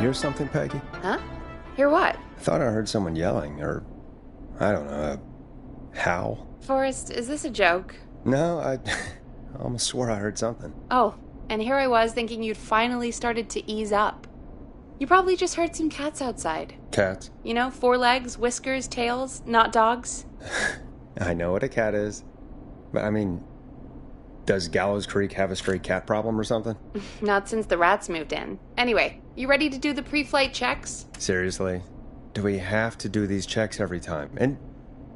hear something, Peggy? Huh? Hear what? I thought I heard someone yelling, or, I don't know, a howl. Forrest, is this a joke? No, I almost swore I heard something. Oh, and here I was thinking you'd finally started to ease up. You probably just heard some cats outside. Cats? You know, 4 legs, whiskers, tails, not dogs. I know what a cat is. But, I mean, does Gallows Creek have a stray cat problem or something? Not since the rats moved in. Anyway, you ready to do the pre-flight checks? Seriously? Do we have to do these checks every time? And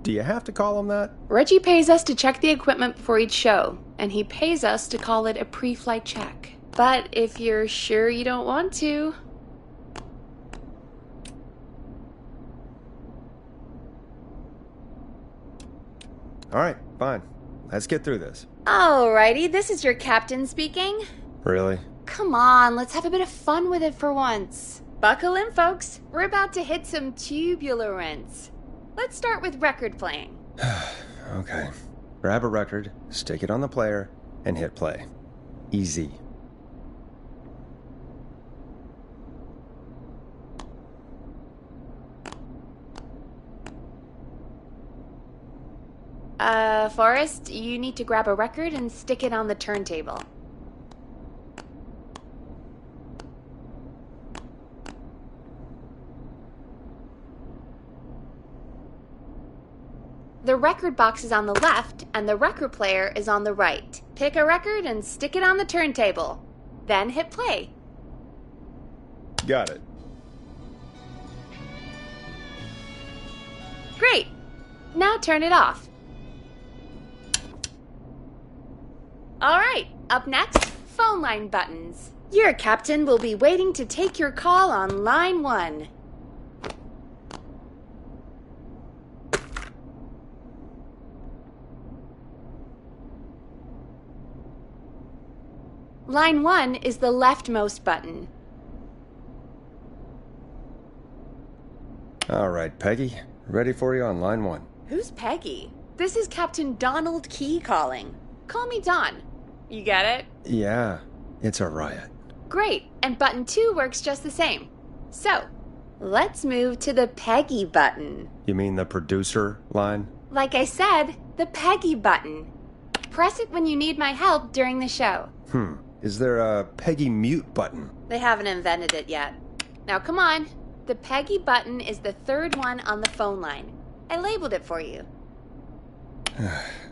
do you have to call them that? Reggie pays us to check the equipment before each show, and he pays us to call it a pre-flight check. But if you're sure you don't want to... All right, fine. Let's get through this. Alrighty, this is your captain speaking. Really? Come on, let's have a bit of fun with it for once. Buckle in, folks. We're about to hit some tubular rents. Let's start with record playing. Okay. Grab a record, stick it on the player, and hit play. Easy. Forrest, you need to grab a record and stick it on the turntable. The record box is on the left, and the record player is on the right. Pick a record and stick it on the turntable. Then hit play. Got it. Great! Now turn it off. Alright, up next, phone line buttons. Your captain will be waiting to take your call on line 1. Line 1 is the leftmost button. All right, Peggy. Ready for you on line 1. Who's Peggy? This is Captain Donald Key calling. Call me Don. You get it? Yeah, it's a riot. Great, and button 2 works just the same. So, let's move to the Peggy button. You mean the producer line? Like I said, the Peggy button. Press it when you need my help during the show. Is there a Peggy mute button? They haven't invented it yet. Now come on. The Peggy button is the 3rd one on the phone line. I labeled it for you.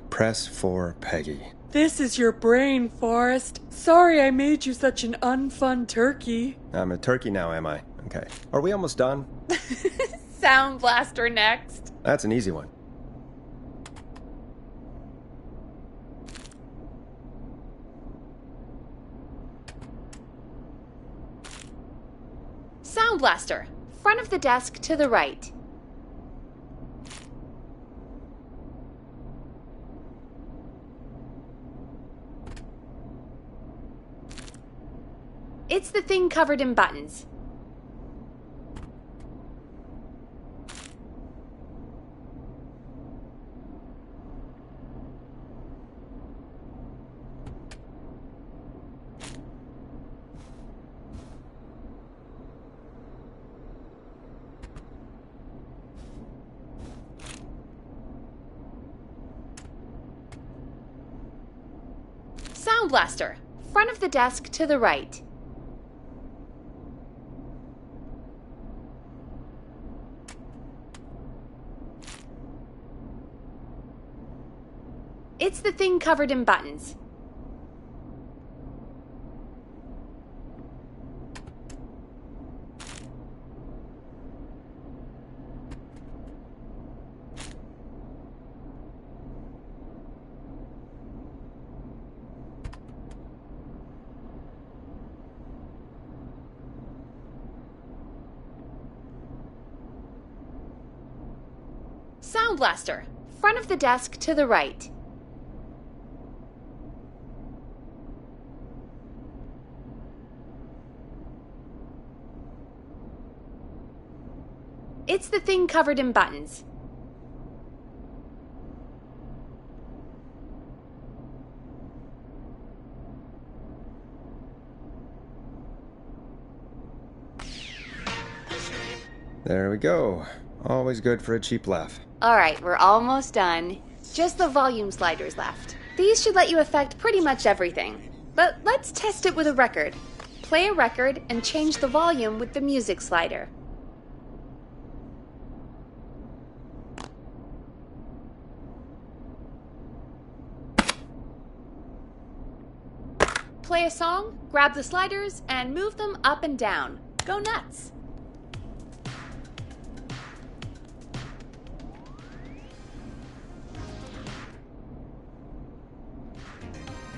Press for Peggy. This is your brain, Forrest. Sorry I made you such an unfun turkey. I'm a turkey now, am I? Okay. Are we almost done? Sound Blaster next. That's an easy one. Sound Blaster. Front of the desk to the right. It's the thing covered in buttons. Sound Blaster. Front of the desk to the right. It's the thing covered in buttons. Sound Blaster. Front of the desk to the right. It's the thing covered in buttons. There we go. Always good for a cheap laugh. Alright, we're almost done. Just the volume sliders left. These should let you affect pretty much everything. But let's test it with a record. Play a record and change the volume with the music slider. Play a song, grab the sliders, and move them up and down. Go nuts!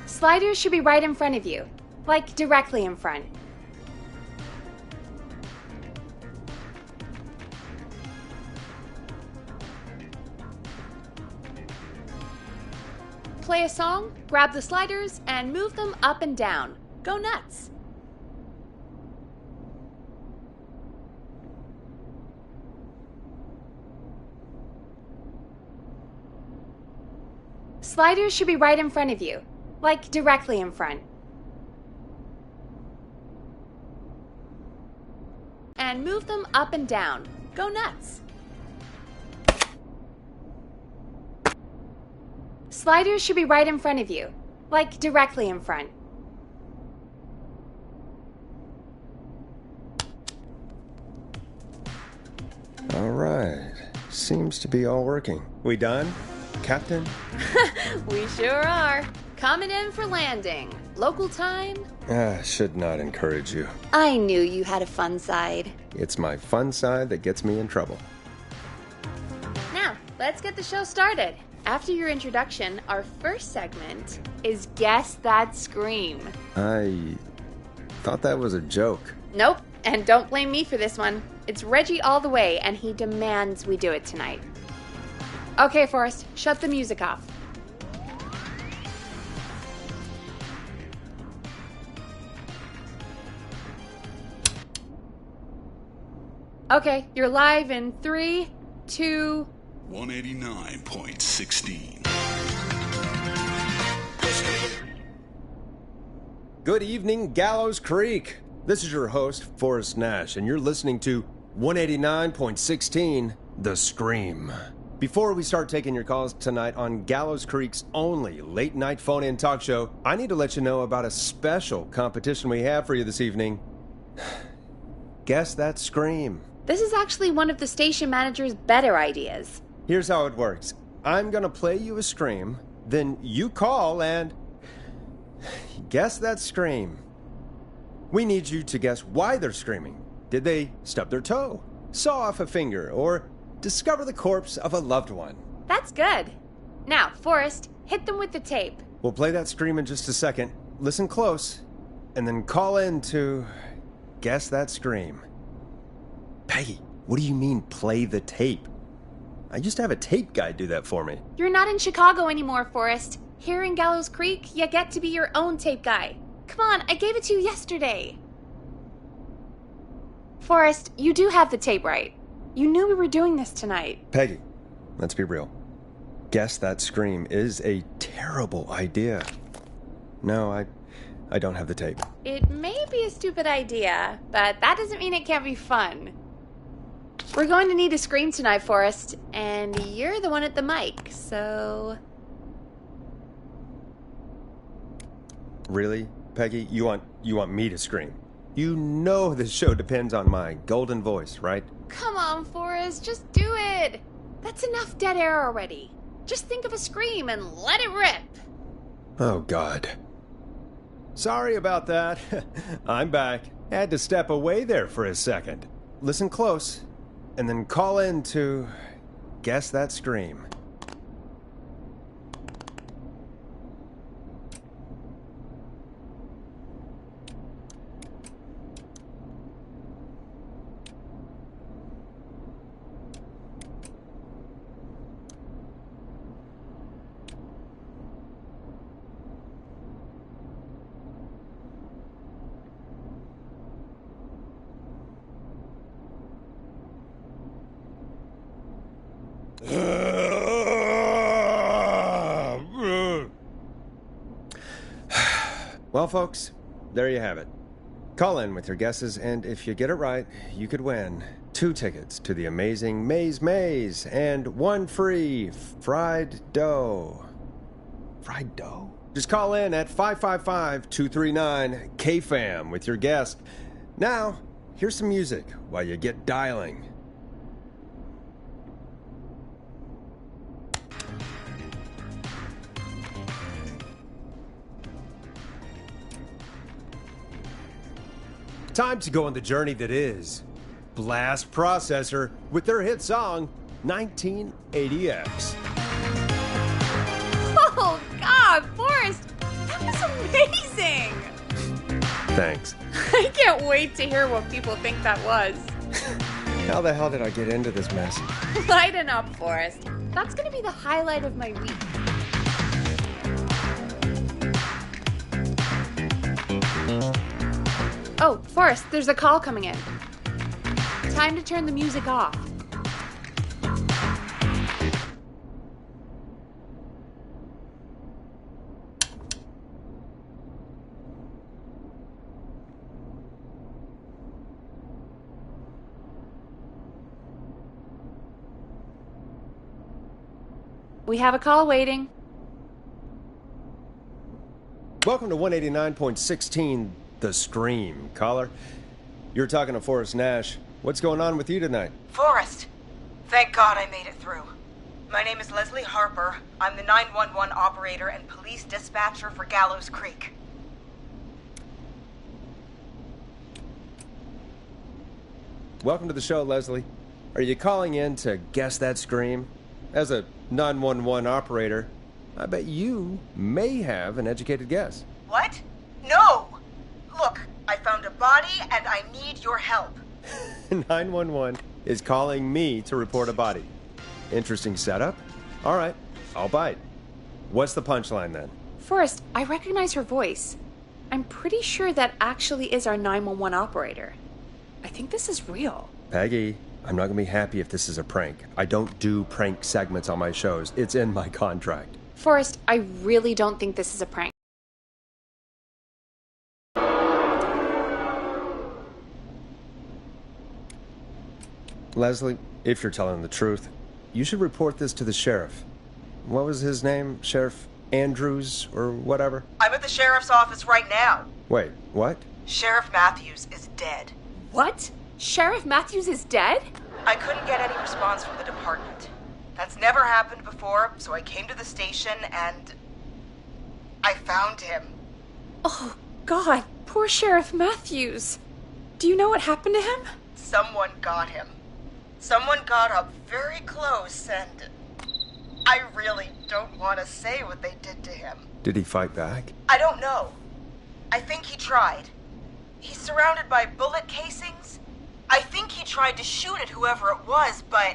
Sliders should be right in front of you, like directly in front. Play a song, grab the sliders, and move them up and down. Go nuts! Sliders should be right in front of you, like directly in front. And move them up and down. Go nuts! Sliders should be right in front of you, like directly in front. All right. Seems to be all working. We done, Captain? We sure are. Coming in for landing. Local time? Should not encourage you. I knew you had a fun side. It's my fun side that gets me in trouble. Now, let's get the show started. After your introduction, our first segment is Guess That Scream. I thought that was a joke. Nope, and don't blame me for this one. It's Reggie all the way, and he demands we do it tonight. Okay, Forrest, shut the music off. Okay, you're live in 3, 2... 189.16. Good evening, Gallows Creek. This is your host, Forrest Nash, and you're listening to 189.16, The Scream. Before we start taking your calls tonight on Gallows Creek's only late-night phone-in talk show, I need to let you know about a special competition we have for you this evening. Guess That Scream. This is actually one of the station manager's better ideas. Here's how it works. I'm gonna play you a scream, then you call and guess that scream. We need you to guess why they're screaming. Did they stub their toe, saw off a finger, or discover the corpse of a loved one? That's good. Now, Forrest, hit them with the tape. We'll play that scream in just a second. Listen close, and then call in to guess that scream. Peggy, what do you mean play the tape? I used to have a tape guy do that for me. You're not in Chicago anymore, Forrest. Here in Gallows Creek, you get to be your own tape guy. Come on, I gave it to you yesterday. Forrest, you do have the tape right. You knew we were doing this tonight. Peggy, let's be real. Guess that scream is a terrible idea. No, I don't have the tape. It may be a stupid idea, but that doesn't mean it can't be fun. We're going to need a scream tonight, Forrest, and you're the one at the mic, so... Really, Peggy? You want me to scream? You know this show depends on my golden voice, right? Come on, Forrest, just do it. That's enough dead air already. Just think of a scream and let it rip. Oh, God. Sorry about that. I'm back. Had to step away there for a second. Listen close, and then call in to guess that scream. Well, folks, there you have it. Call in with your guesses, and if you get it right, you could win 2 tickets to the amazing Maze and 1 free fried dough. Fried dough? Just call in at 555-239-KFAM with your guest. Now, here's some music while you get dialing. Time to go on the journey that is Blast Processor with their hit song 1980X. Oh, God, Forrest, that was amazing! Thanks. I can't wait to hear what people think that was. How the hell did I get into this mess? Lighten up, Forrest. That's gonna be the highlight of my week. Oh, Forrest, there's a call coming in. Time to turn the music off. We have a call waiting. Welcome to 189.16, The Scream. Caller, you're talking to Forrest Nash. What's going on with you tonight? Forrest, thank God I made it through. My name is Leslie Harper. I'm the 911 operator and police dispatcher for Gallows Creek. Welcome to the show, Leslie. Are you calling in to guess that scream? As a 911 operator, I bet you may have an educated guess. What? No! Look, I found a body and I need your help. 911 is calling me to report a body. Interesting setup. All right, I'll bite. What's the punchline then? Forrest, I recognize her voice. I'm pretty sure that actually is our 911 operator. I think this is real. Peggy, I'm not going to be happy if this is a prank. I don't do prank segments on my shows. It's in my contract. Forrest, I really don't think this is a prank. Leslie, if you're telling the truth, you should report this to the sheriff. What was his name? Sheriff Andrews or whatever? I'm at the sheriff's office right now. Wait, what? Sheriff Matthews is dead. What? Sheriff Matthews is dead? I couldn't get any response from the department. That's never happened before, so I came to the station and I found him. Oh, God, poor Sheriff Matthews. Do you know what happened to him? Someone got him. Someone got up very close and I really don't want to say what they did to him. Did he fight back? I don't know. I think he tried. He's surrounded by bullet casings. I think he tried to shoot at whoever it was, but...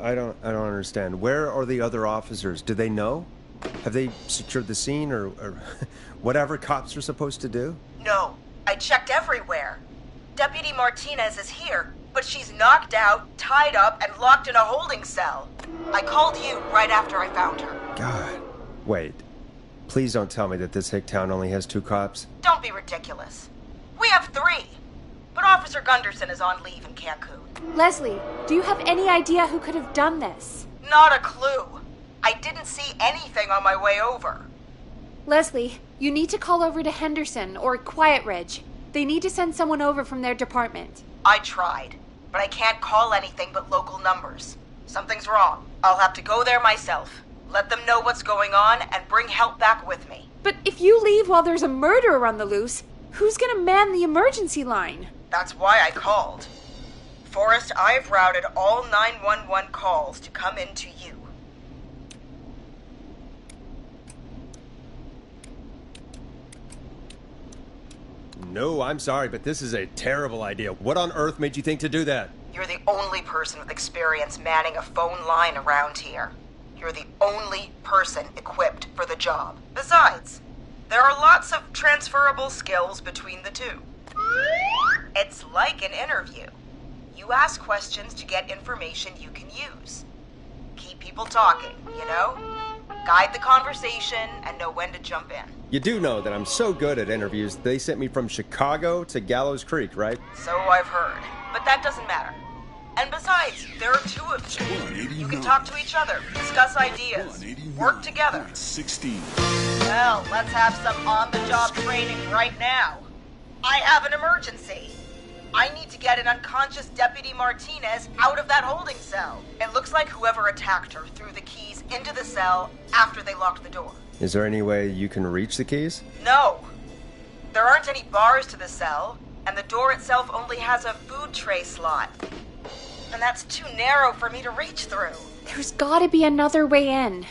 I don't understand. Where are the other officers? Do they know? Have they secured the scene or whatever cops are supposed to do? No, I checked everywhere. Deputy Martinez is here, but she's knocked out, tied up, and locked in a holding cell. I called you right after I found her. God. Wait. Please don't tell me that this hick town only has 2 cops. Don't be ridiculous. We have 3. But Officer Gunderson is on leave in Cancun. Leslie, do you have any idea who could have done this? Not a clue. I didn't see anything on my way over. Leslie, you need to call over to Henderson or Quiet Ridge. They need to send someone over from their department. I tried, but I can't call anything but local numbers. Something's wrong. I'll have to go there myself. Let them know what's going on and bring help back with me. But if you leave while there's a murderer on the loose, who's gonna man the emergency line? That's why I called. Forrest, I've routed all 911 calls to come in to you. No, I'm sorry, but this is a terrible idea. What on earth made you think to do that? You're the only person with experience manning a phone line around here. You're the only person equipped for the job. Besides, there are lots of transferable skills between the two. It's like an interview. You ask questions to get information you can use. Keep people talking, you know? guide the conversation, and know when to jump in. You do know that I'm so good at interviews, they sent me from Chicago to Gallows Creek, right? So I've heard. But that doesn't matter. And besides, there are two of you. You can talk to each other, discuss ideas, work together. 16. Well, let's have some on-the-job training right now. I have an emergency. I need to get an unconscious Deputy Martinez out of that holding cell. It looks like whoever attacked her threw the keys into the cell after they locked the door. Is there any way you can reach the keys? No. There aren't any bars to the cell, and the door itself only has a food tray slot. And that's too narrow for me to reach through. There's gotta be another way in.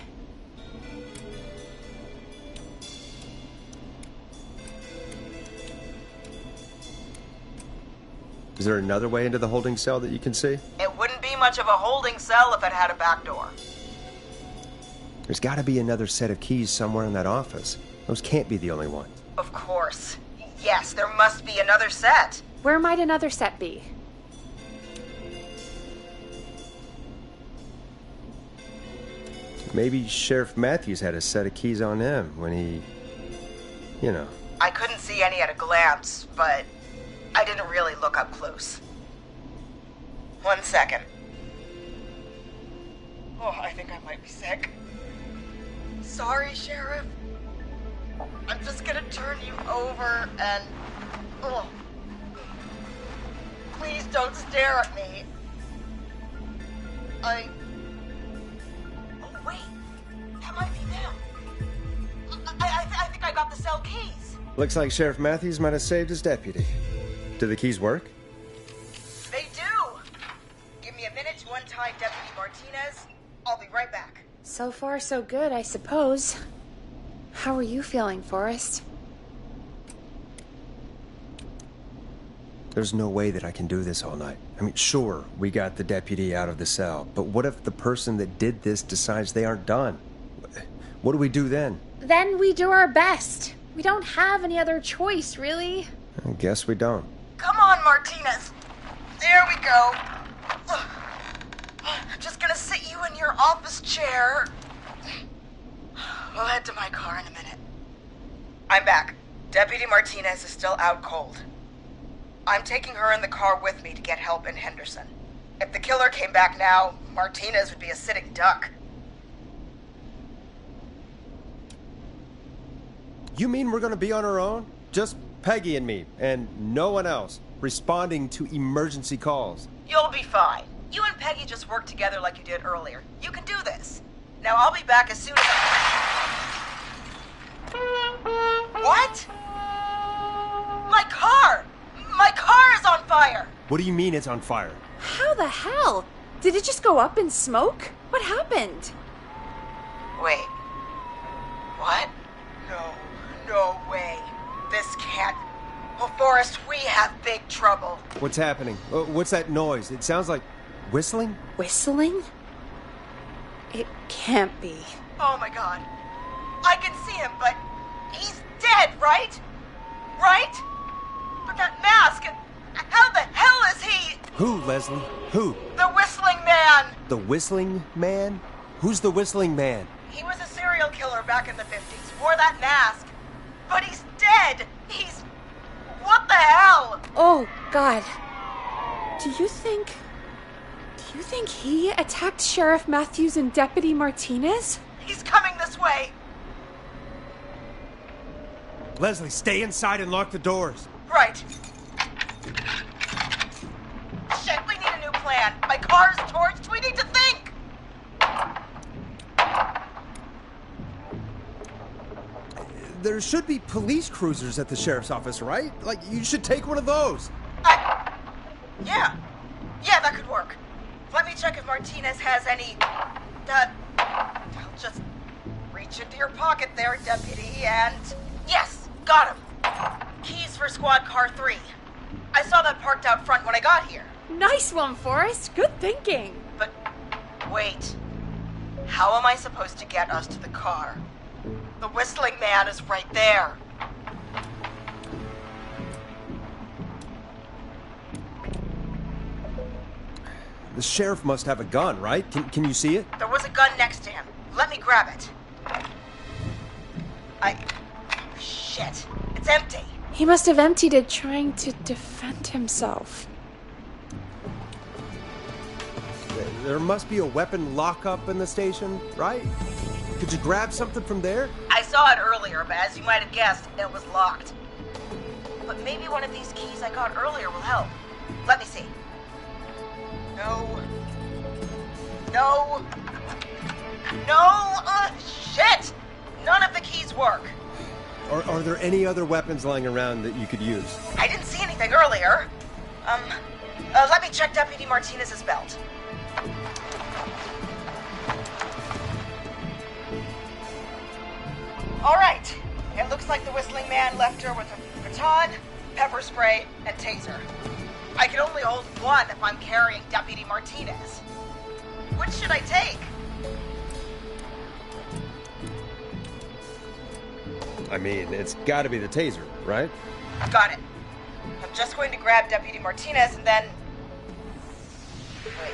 Is there another way into the holding cell that you can see? It wouldn't be much of a holding cell if it had a back door. There's gotta be another set of keys somewhere in that office. Those can't be the only ones. Of course. Yes, there must be another set. Where might another set be? Maybe Sheriff Matthews had a set of keys on him when he... you know. I couldn't see any at a glance, but I didn't really look up close. 1 second. Oh, I think I might be sick. Sorry, Sheriff. I'm just gonna turn you over and... Oh. Please don't stare at me. Oh, wait. That might be them. I think I got the cell keys. Looks like Sheriff Matthews might have saved his deputy. Do the keys work? They do. Give me a minute to untie Deputy Martinez. I'll be right back. So far, so good, I suppose. How are you feeling, Forrest? There's no way that I can do this all night. I mean, sure, we got the deputy out of the cell, but what if the person that did this decides they aren't done? What do we do then? Then we do our best. We don't have any other choice, really. I guess we don't. Come on, Martinez. There we go. I'm just gonna sit you in your office chair. We'll head to my car in a minute. I'm back. Deputy Martinez is still out cold. I'm taking her in the car with me to get help in Henderson. If the killer came back now, Martinez would be a sitting duck. You mean we're gonna be on our own? Just Peggy and me, and no one else, responding to emergency calls. You'll be fine. You and Peggy just work together like you did earlier. You can do this. Now I'll be back as soon as What? My car! My car is on fire! What do you mean it's on fire? How the hell? Did it just go up in smoke? What happened? Wait. What? No way. This can't... Well, Forrest, we have big trouble. What's happening? What's that noise? It sounds like whistling? Whistling? It can't be. Oh my god. I can see him, but he's dead, right? Right? But that mask, how the hell is he? Who, Leslie? Who? The Whistling Man! The Whistling Man? Who's the Whistling Man? He was a serial killer back in the 50s, wore that mask. But he's dead! He's... What the hell? Oh, God. Do you think he attacked Sheriff Matthews and Deputy Martinez? He's coming this way. Leslie, stay inside and lock the doors. Right. Shit, we need a new plan. My car's torched. We need to think. There should be police cruisers at the sheriff's office, right? Like, you should take one of those. Yeah, that could work. Let me check if Martinez has any... I'll just reach into your pocket there, Deputy, and... Yes, got him. Keys for Squad Car 3. I saw that parked out front when I got here. Nice one, Forrest. Good thinking. But, wait. How am I supposed to get us to the car? The Whistling Man is right there. The sheriff must have a gun, right? Can you see it? There was a gun next to him. Let me grab it. Shit. It's empty. He must have emptied it trying to defend himself. There must be a weapon lockup in the station, right? Could you grab something from there? I saw it earlier, but as you might have guessed, it was locked. But maybe one of these keys I got earlier will help. Let me see. No. Shit! None of the keys work. Are there any other weapons lying around that you could use? I didn't see anything earlier. Let me check Deputy Martinez's belt. All right. It looks like the Whistling Man left her with a baton, pepper spray, and taser. I can only hold one if I'm carrying Deputy Martinez. Which should I take? I mean, it's gotta be the taser, right? Got it. I'm just going to grab Deputy Martinez and then... Wait.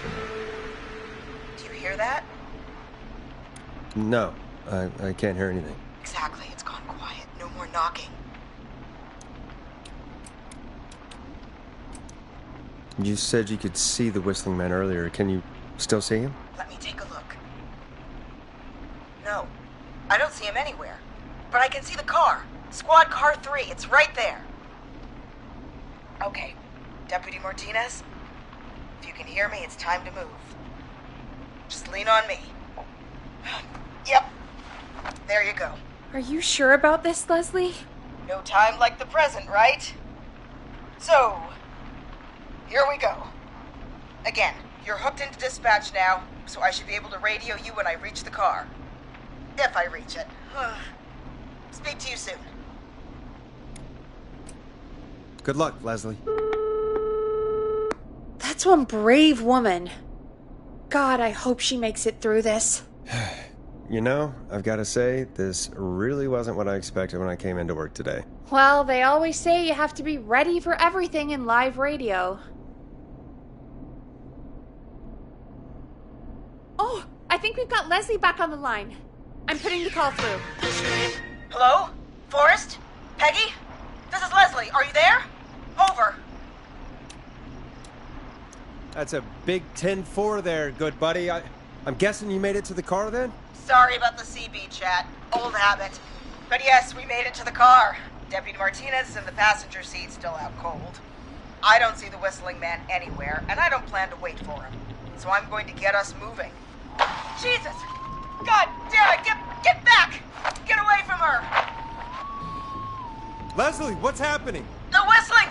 Do you hear that? No, I can't hear anything. Exactly. It's gone quiet. No more knocking. You said you could see the Whistling Man earlier. Can you still see him? Let me take a look. No, I don't see him anywhere. But I can see the car. Squad car 3. It's right there. Okay, Deputy Martinez, if you can hear me, it's time to move. Just lean on me. Yep. There you go. Are you sure about this, Leslie? No time like the present, right? So, here we go. Again, you're hooked into dispatch now, so I should be able to radio you when I reach the car. If I reach it. Speak to you soon. Good luck, Leslie. That's one brave woman. God, I hope she makes it through this. You know, I've got to say, this really wasn't what I expected when I came into work today. Well, they always say you have to be ready for everything in live radio. Oh, I think we've got Leslie back on the line. I'm putting the call through. Hello? Forrest? Peggy? This is Leslie. Are you there? Over. That's a big 10-4 there, good buddy. I'm guessing you made it to the car then? Sorry about the CB chat. Old habit. But yes, we made it to the car. Deputy Martinez is in the passenger seat, still out cold. I don't see the Whistling Man anywhere, and I don't plan to wait for him. So I'm going to get us moving. Jesus! God damn it! Get back! Get away from her! Leslie, what's happening? The whistling!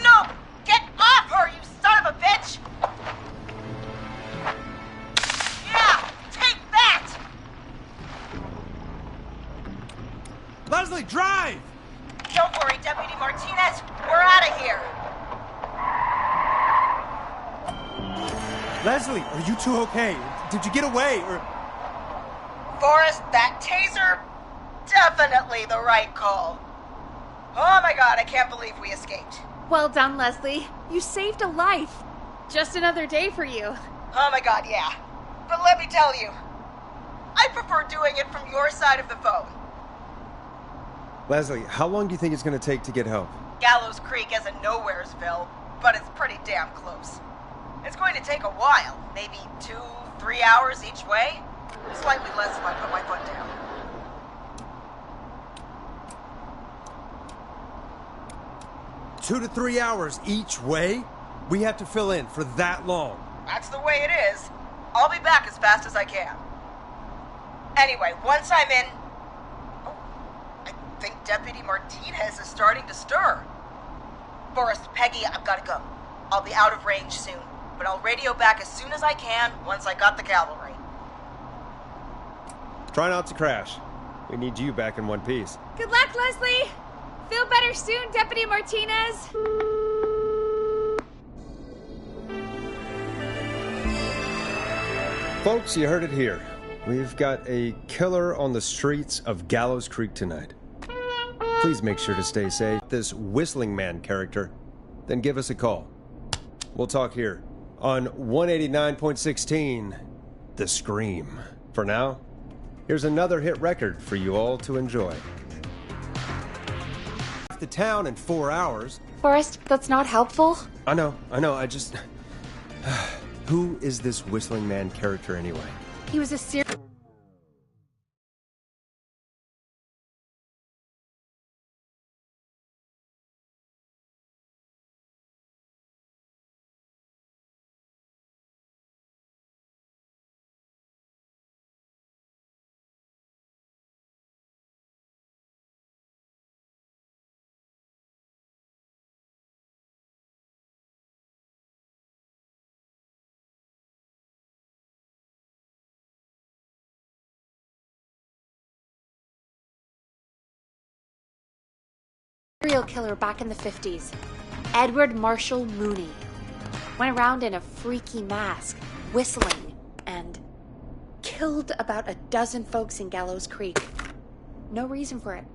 No! Get off her, you son of a bitch! Yeah! Take that! Leslie, drive! Don't worry, Deputy Martinez. We're out of here. Leslie, are you two okay? Did you get away, or... Forrest, that taser? Definitely the right call. Oh my god, I can't believe we escaped. Well done, Leslie. You saved a life. Just another day for you. Oh my god, yeah. But let me tell you, I prefer doing it from your side of the phone. Leslie, how long do you think it's going to take to get help? Gallows Creek isn't Nowheresville, but it's pretty damn close. It's going to take a while, maybe 2-3 hours each way. Slightly less if I put my foot down. Two to 3 hours each way? We have to fill in for that long. That's the way it is. I'll be back as fast as I can. Anyway, once I'm in... Oh, I think Deputy Martinez is starting to stir. Forrest, Peggy, I've got to go. I'll be out of range soon, but I'll radio back as soon as I can once I got the cavalry. Try not to crash. We need you back in one piece. Good luck, Leslie. Feel better soon, Deputy Martinez. Folks, you heard it here. We've got a killer on the streets of Gallows Creek tonight. Please make sure to stay safe. This Whistling Man character, then give us a call. We'll talk here on 189.16, The Scream. For now, here's another hit record for you all to enjoy. half the town in 4 hours. Forrest, that's not helpful. I know, I just... Who is this Whistling Man character anyway? He was a serial killer back in the 50s. Edward Marshall Mooney. Went around in a freaky mask, whistling, and killed about a dozen folks in Gallows Creek. No reason for it.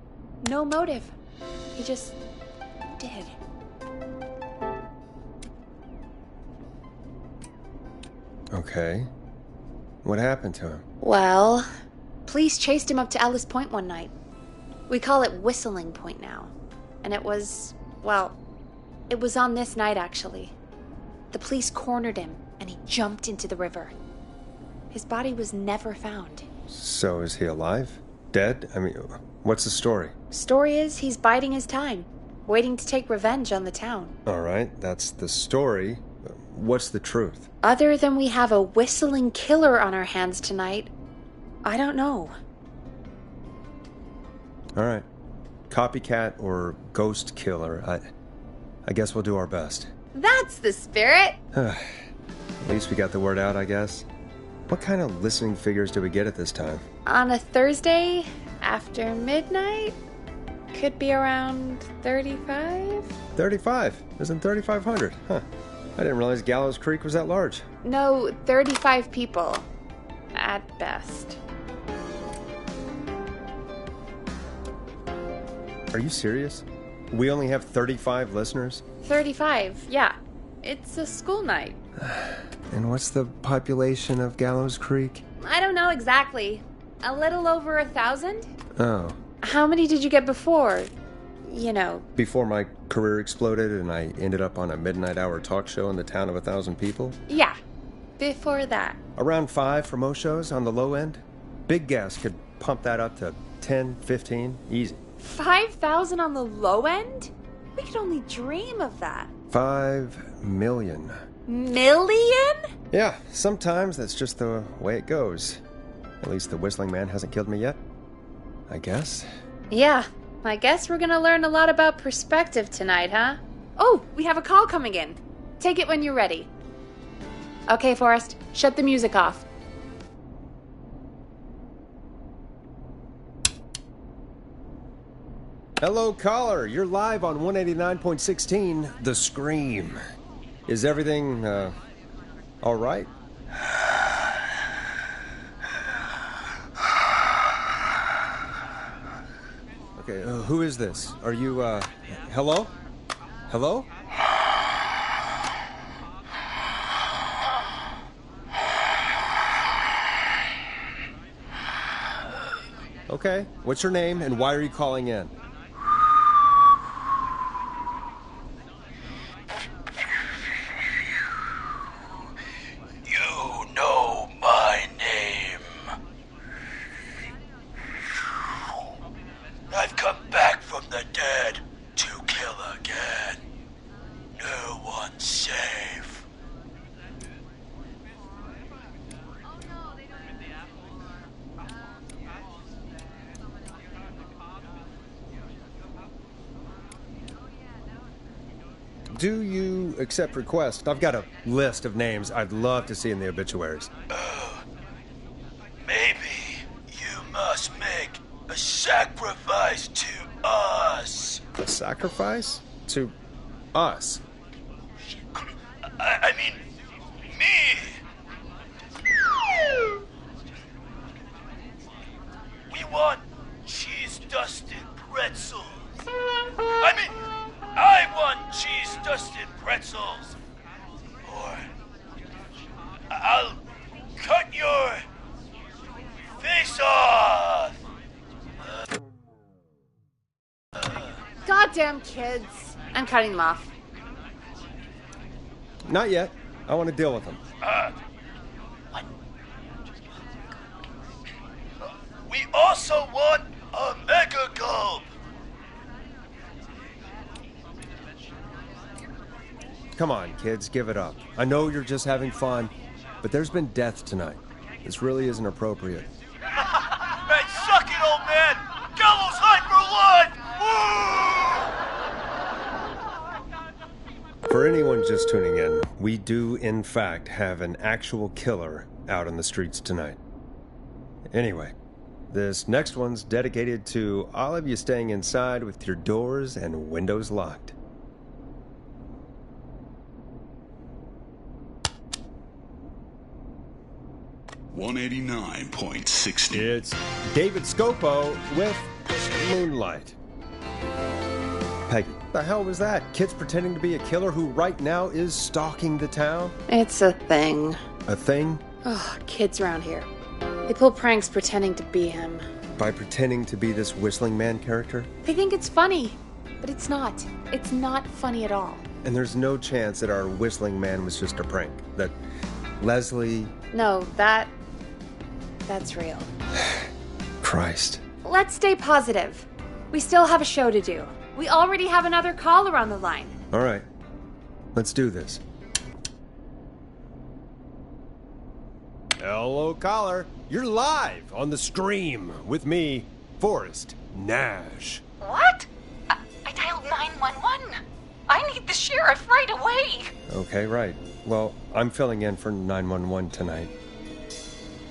No motive. He just did. Okay. What happened to him? Well, police chased him up to Ellis Point one night. We call it Whistling Point now. And it was on this night, actually. The police cornered him, and he jumped into the river. His body was never found. So is he alive? Dead? I mean, what's the story? Story is he's biding his time, waiting to take revenge on the town. All right, that's the story. What's the truth? Other than we have a whistling killer on our hands tonight, I don't know. All right. Copycat or ghost killer, I guess we'll do our best. That's the spirit! At least we got the word out, I guess. What kind of listening figures do we get at this time? On a Thursday, after midnight, could be around 35? 35? Isn't 3,500? Huh. I didn't realize Gallows Creek was that large. No, 35 people. At best. Are you serious? We only have 35 listeners? 35, yeah. It's a school night. And what's the population of Gallows Creek? I don't know exactly. A little over 1,000? Oh. How many did you get before? You know. Before my career exploded and I ended up on a midnight hour talk show in the town of 1,000 people? Yeah. Before that. Around 5 for most shows on the low end. Big gas could pump that up to 10, 15, easy. 5,000 on the low end? We could only dream of that. 5 million. Million? Yeah, sometimes that's just the way it goes. At least the Whistling Man hasn't killed me yet. I guess. Yeah, I guess we're gonna learn a lot about perspective tonight, huh? Oh, we have a call coming in. Take it when you're ready. Okay, Forrest, shut the music off. Hello, caller. You're live on 189.16, The Scream. Is everything, all right? Okay, who is this? Are you, hello? Hello? Okay, what's your name and why are you calling in? Do you accept requests? I've got a list of names I'd love to see in the obituaries. Maybe you must make a sacrifice to us. A sacrifice? To us? I mean, me. We want cheese-dusted pretzels. I want cheese-dusted pretzels. Or I'll cut your face off. God Goddamn kids. I'm cutting them off. Not yet. I want to deal with them. What? We also want a mega gulp. Come on, kids, give it up. I know you're just having fun, but there's been death tonight. This really isn't appropriate. Hey, suck it, old man! Gallows high for life! Woo! For anyone just tuning in, we do, in fact, have an actual killer out on the streets tonight. Anyway, this next one's dedicated to all of you staying inside with your doors and windows locked. $189.60. It's David Scopo with Moonlight. Peggy, the hell was that? Kids pretending to be a killer who right now is stalking the town? It's a thing. A thing? Oh, kids around here. They pull pranks pretending to be him. By pretending to be this whistling man character? They think it's funny, but it's not. It's not funny at all. And there's no chance that our whistling man was just a prank. That Leslie... No, that's real. Christ. Let's stay positive. We still have a show to do. We already have another caller on the line. All right. Let's do this. Hello, caller. You're live on the stream with me, Forrest Nash. What? I dialed 911. I need the sheriff right away. Okay, right. Well, I'm filling in for 911 tonight.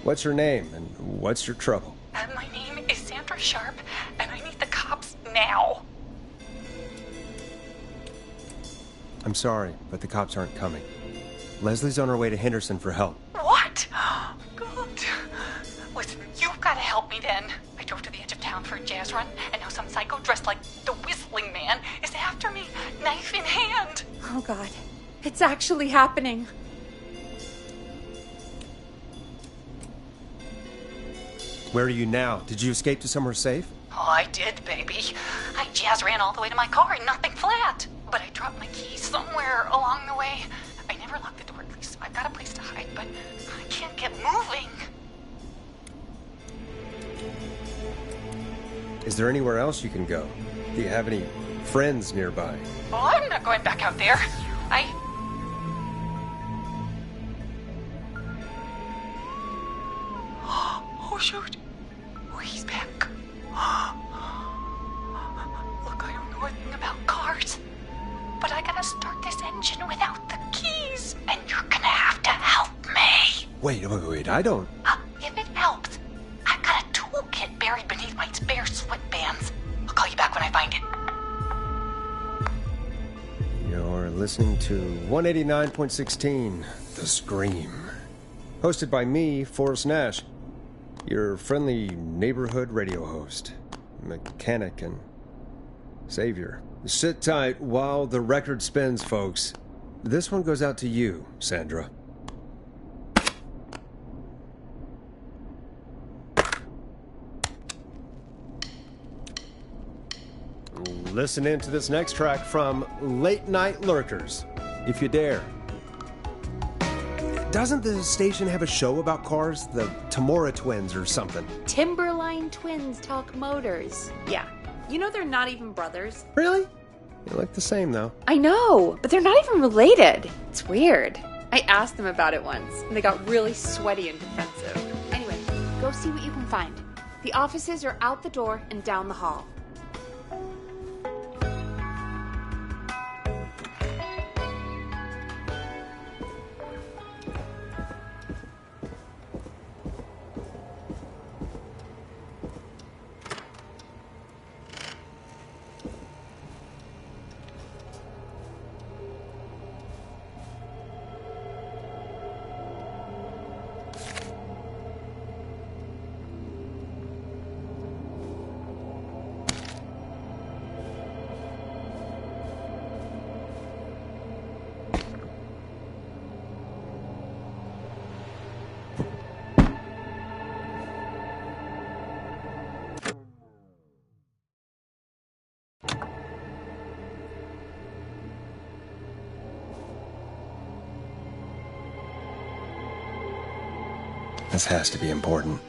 What's your name and what's your trouble? My name is Sandra Sharp, and I need the cops now. I'm sorry, but the cops aren't coming. Leslie's on her way to Henderson for help. What? God. Listen, you've got to help me then. I drove to the edge of town for a jazz run, and now some psycho dressed like the Whistling Man is after me, knife in hand. Oh, God. It's actually happening. Where are you now? Did you escape to somewhere safe? Oh, I did, baby. I jazz ran all the way to my car and nothing flat. But I dropped my keys somewhere along the way. I never locked the door, at least I've got a place to hide, but I can't get moving. Is there anywhere else you can go? Do you have any friends nearby? Oh, I'm not going back out there. Oh, shoot. Oh, he's back. Look, I don't know anything about cars, but I gotta start this engine without the keys, and you're gonna have to help me. Wait, I don't... If it helps, I've got a toolkit buried beneath my spare sweatbands. I'll call you back when I find it. You're listening to 189.16, The Scream. Hosted by me, Forrest Nash, your friendly neighborhood radio host, mechanic and savior. Sit tight while the record spins, folks. This one goes out to you, Sandra. Listen in to this next track from Late Night Lurkers, if you dare. Doesn't the station have a show about cars? The Tamora twins or something? Timberline twins talk motors. Yeah. You know they're not even brothers. Really? They look the same, though. I know, but they're not even related. It's weird. I asked them about it once, and they got really sweaty and defensive. Anyway, go see what you can find. The offices are out the door and down the hall. This has to be important.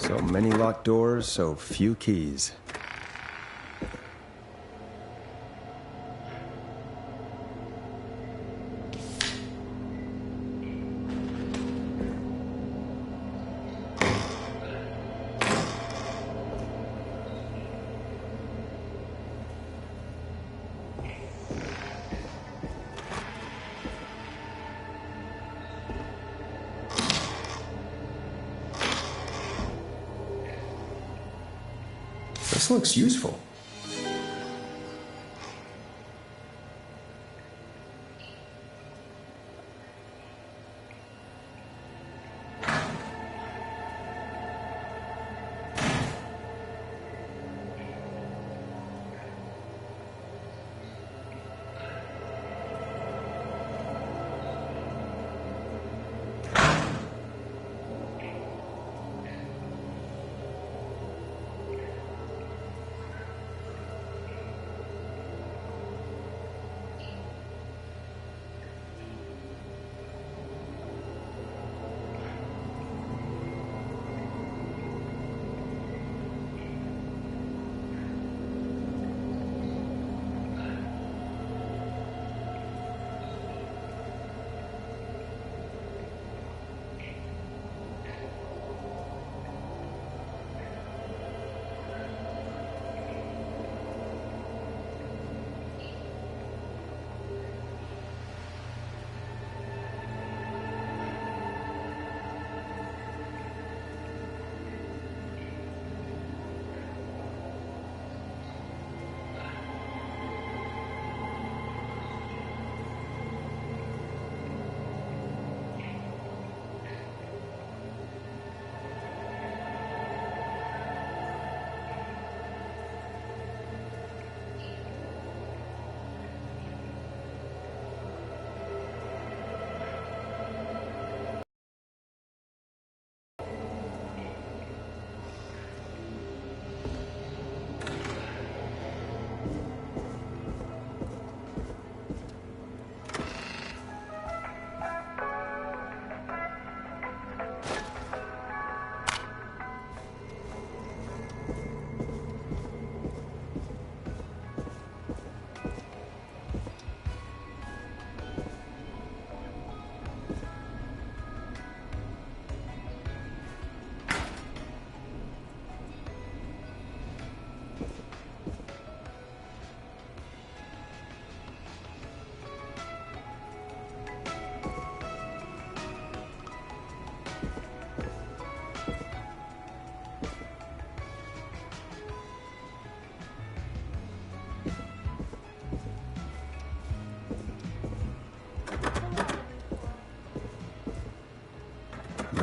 So many locked doors, so few keys. This looks useful.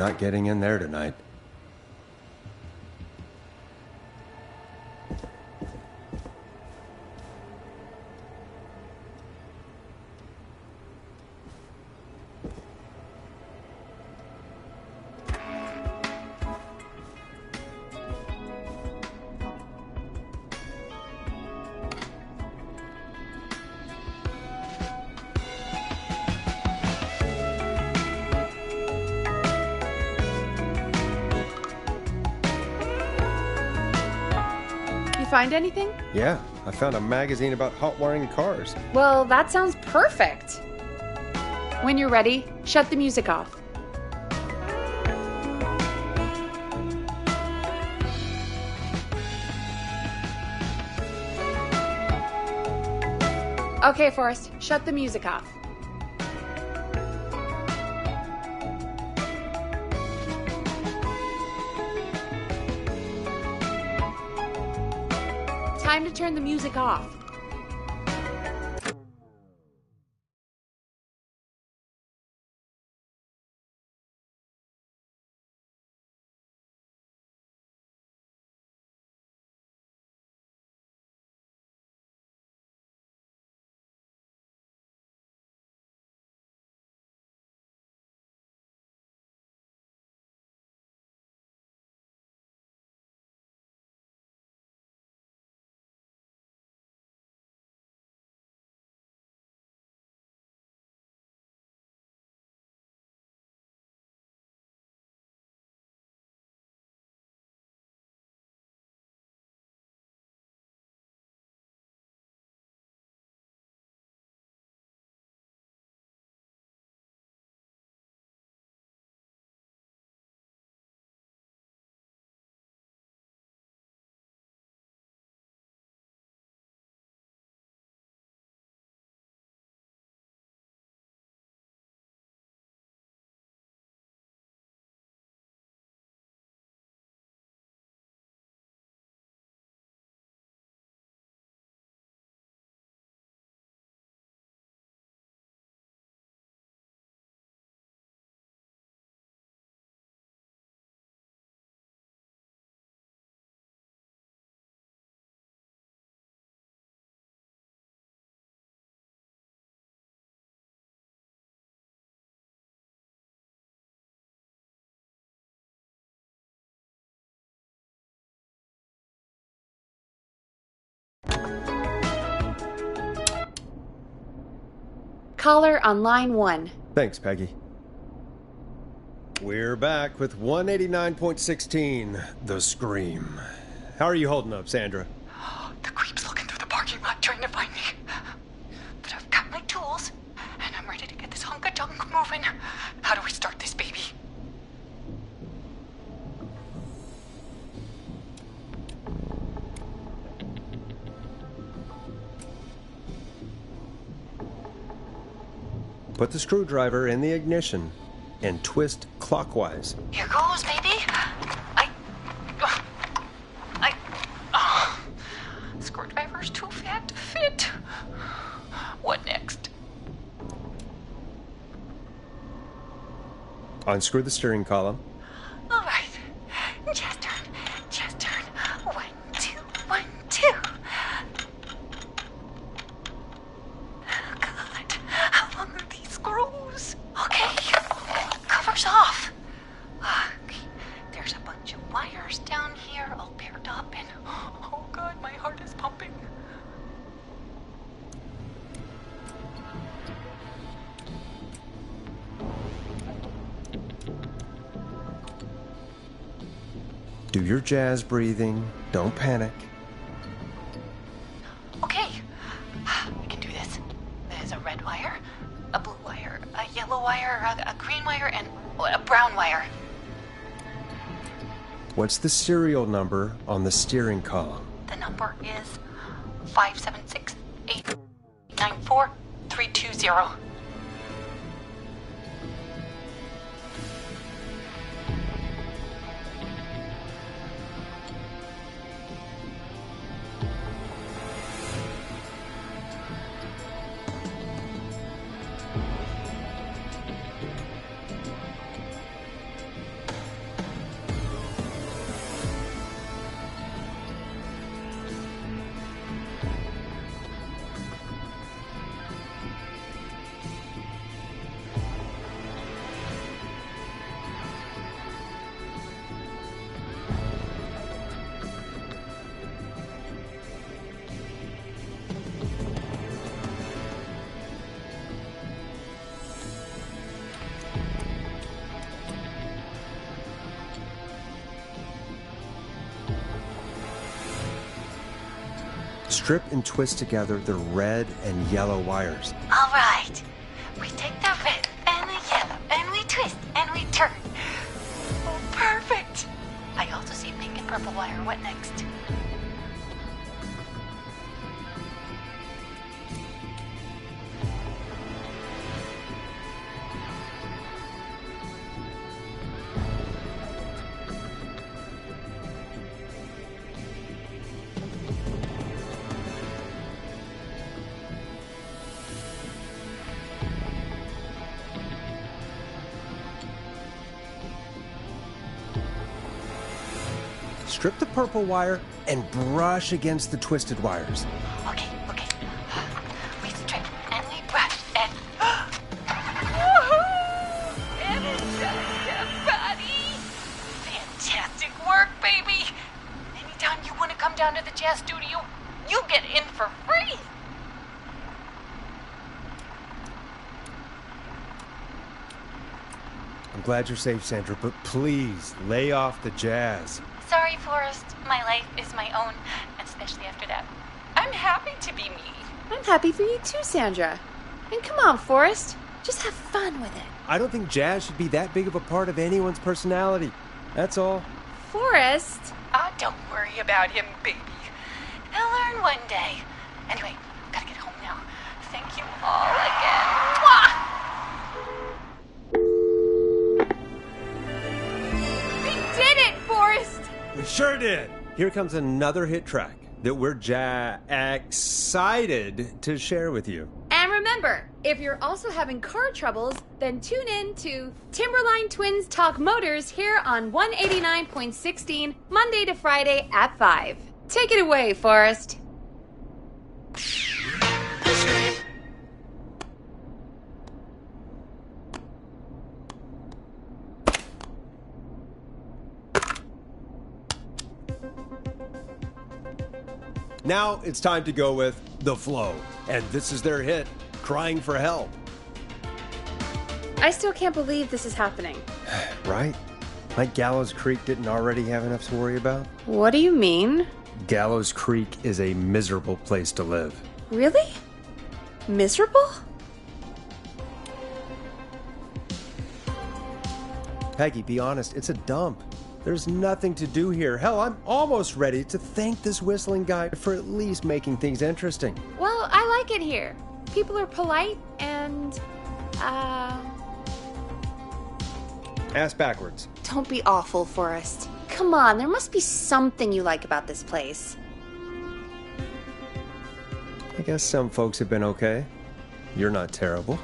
Not getting in there tonight. Find anything? Yeah, I found a magazine about hot wiring cars. Well, that sounds perfect. When you're ready, shut the music off. Okay, Forrest, shut the music off. Time to turn the music off. Caller on line 1. Thanks, Peggy. We're back with 189.16, The Scream. How are you holding up, Sandra? The creep's looking through the parking lot trying to find me. But I've got my tools, and I'm ready to get this hunk of junk moving. How do we start this baby? Put the screwdriver in the ignition and twist clockwise. Here goes, baby. Screwdriver's too fat to fit. What next? Unscrew the steering column. All right. Just turn. 1, 2, 1, 2. God, how long are these screws? Okay, cover's off. Okay, there's a bunch of wires down here all paired up, and oh God, my heart is pumping. Do your jazz breathing. Don't panic. Okay, I can do this. There's a red wire, a blue wire, a yellow wire, a green wire, and a brown wire. What's the serial number on the steering column? The number is 576-894-320. Strip and twist together the red and yellow wires. All right. We take the red and the yellow, and we twist, and we turn. Oh, perfect. I also see pink and purple wire. What next? Strip the purple wire and brush against the twisted wires. Okay. We strip and we brush and... Woohoo! Energize body! Fantastic work, baby! Anytime you want to come down to the jazz studio, you get in for free! I'm glad you're safe, Sandra, but please lay off the jazz. Sorry, Forrest. My life is my own, especially after that. I'm happy to be me. I'm happy for you too, Sandra. And come on, Forrest. Just have fun with it. I don't think jazz should be that big of a part of anyone's personality. That's all. Forrest? Don't worry about him, baby. He'll learn one day. Anyway, gotta get home now. Thank you all again. Mwah! We did it, Forrest! We sure did. Here comes another hit track that we're excited to share with you. And remember, if you're also having car troubles, then tune in to Timberline Twins Talk Motors here on 189.16, Monday to Friday at 5. Take it away, Forrest. Now it's time to go with The Flow. And this is their hit, Crying for Help. I still can't believe this is happening. Right? Like Gallows Creek didn't already have enough to worry about? What do you mean? Gallows Creek is a miserable place to live. Really? Miserable? Peggy, be honest, it's a dump. There's nothing to do here. Hell, I'm almost ready to thank this whistling guy for at least making things interesting. Well, I like it here. People are polite and, Ass backwards. Don't be awful, Forrest. Come on, there must be something you like about this place. I guess some folks have been okay. You're not terrible.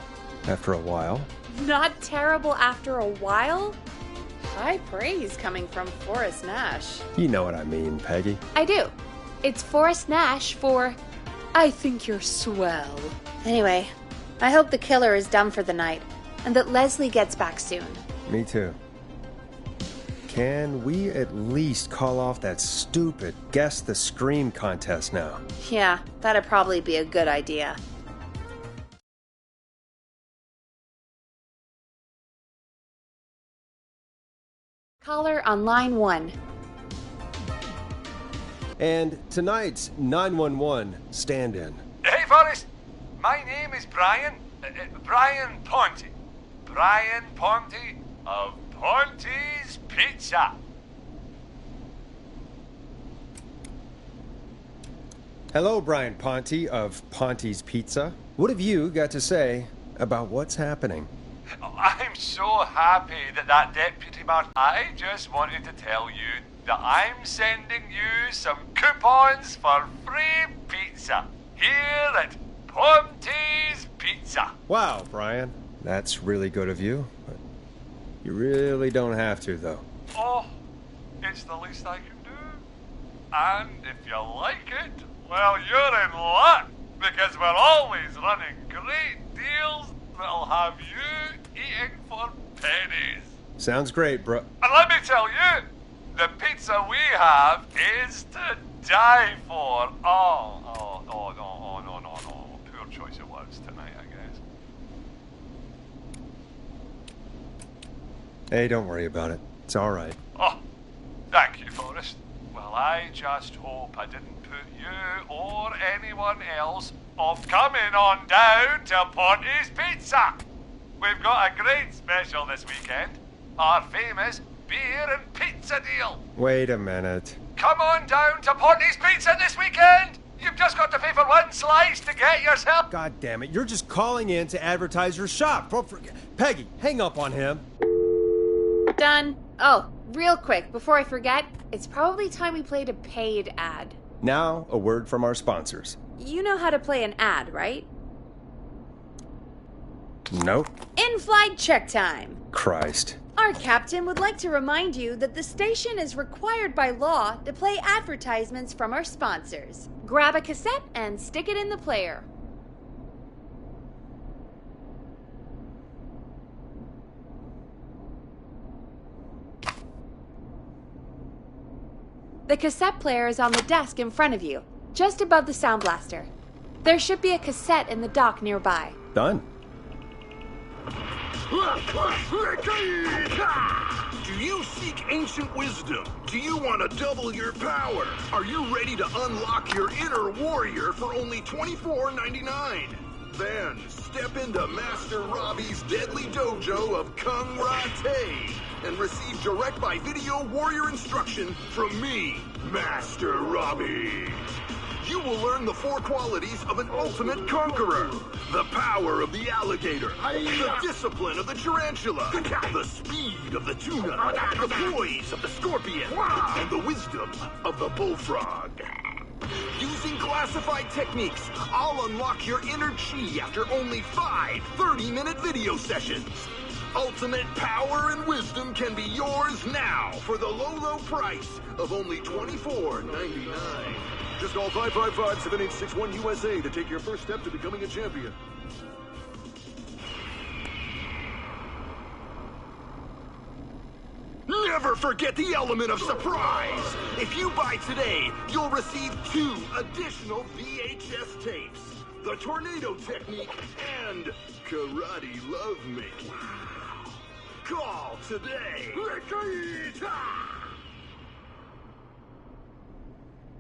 After a while. Not terrible after a while? High praise coming from Forrest Nash. You know what I mean, Peggy. I do. It's Forrest Nash for I think you're swell. Anyway, I hope the killer is done for the night and that Leslie gets back soon. Me too. Can we at least call off that stupid Guess the Scream contest now? Yeah, that'd probably be a good idea. Caller on line 1. And tonight's 911 stand-in. Hey, Forrest. My name is Brian. Brian Ponte. Brian Ponte of Ponte's Pizza. Hello, Brian Ponte of Ponte's Pizza. What have you got to say about what's happening? I'm so happy that deputy Martin. I just wanted to tell you that I'm sending you some coupons for free pizza here at Ponte's Pizza. Wow, Brian. That's really good of you. But you really don't have to, though. Oh, it's the least I can do. And if you like it, well, you're in luck, because we're always running great deals that'll have you eating for pennies. Sounds great, bro. And let me tell you, the pizza we have is to die for. Oh, no. Poor choice of words tonight, I guess. Hey, don't worry about it. It's all right. Oh, thank you, Forrest. Well, I just hope I didn't put you or anyone else off coming on down to Ponte's Pizza. We've got a great special this weekend. Our famous beer and pizza deal. Wait a minute. Come on down to Ponte's Pizza this weekend. You've just got to pay for one slice to get yourself. God damn it, you're just calling in to advertise your shop. Peggy, hang up on him. Done. Oh, real quick, before I forget, it's probably time we played a paid ad. Now, a word from our sponsors. You know how to play an ad, right? Nope. In-flight check time. Christ. Our captain would like to remind you that the station is required by law to play advertisements from our sponsors. Grab a cassette and stick it in the player. The cassette player is on the desk in front of you, just above the sound blaster. There should be a cassette in the dock nearby. Done. Do you seek ancient wisdom? Do you want to double your power? Are you ready to unlock your inner warrior for only $24.99? Then step into Master Robbie's deadly dojo of Kang Radio and receive direct by video warrior instruction from me, Master Robbie. You will learn the 4 qualities of an ultimate conqueror. The power of the alligator, the discipline of the tarantula, the speed of the tuna, the poise of the scorpion, and the wisdom of the bullfrog. Using classified techniques, I'll unlock your inner chi after only 5 30-minute video sessions. Ultimate power and wisdom can be yours now for the low price of only $24.99. Just call 555-7861 USA to take your first step to becoming a champion. Never forget the element of surprise. If you buy today, you'll receive 2 additional VHS tapes. The tornado technique and karate lovemaking. Call today.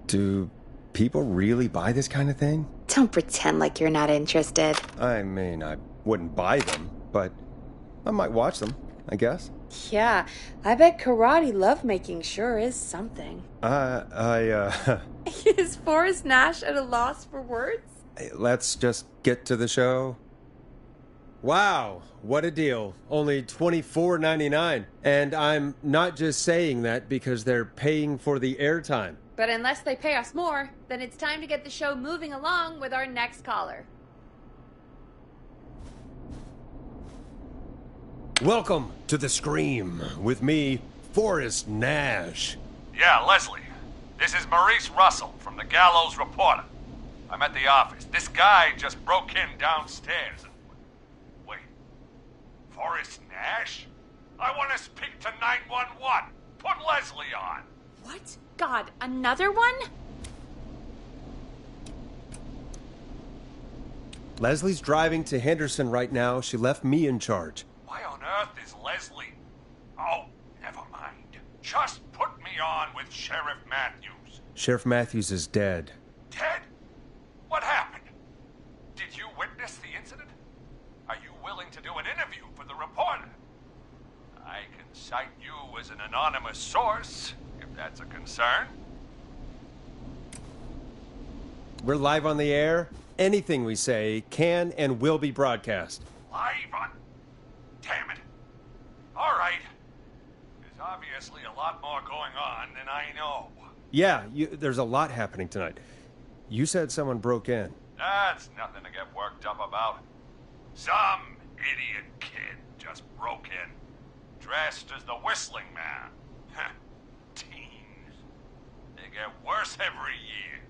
Do people really buy this kind of thing? Don't pretend like you're not interested. I mean, I wouldn't buy them, but I might watch them, I guess. Yeah, I bet karate lovemaking sure is something. Is Forrest Nash at a loss for words? Let's just get to the show. Wow, what a deal. Only $24.99. And I'm not just saying that because they're paying for the airtime. But unless they pay us more, then it's time to get the show moving along with our next caller. Welcome to The Scream with me, Forrest Nash. Yeah, Leslie. This is Maurice Russell from the Gallows Reporter. I'm at the office. This guy just broke in downstairs. Wait, Forrest Nash? I want to speak to 911. Put Leslie on. What? God, another one? Leslie's driving to Henderson right now. She left me in charge. Why on earth is Leslie? Oh, never mind. Just put me on with Sheriff Matthews. Sheriff Matthews is dead. Dead? What happened? Did you witness the incident? Are you willing to do an interview for the reporter? I can cite you as an anonymous source, if that's a concern. We're live on the air. Anything we say can and will be broadcast. Live on... Damn it. All right. There's obviously a lot more going on than I know. Yeah, there's a lot happening tonight. You said someone broke in. That's nothing to get worked up about. Some idiot kid just broke in, dressed as the Whistling Man. Teens. They get worse every year.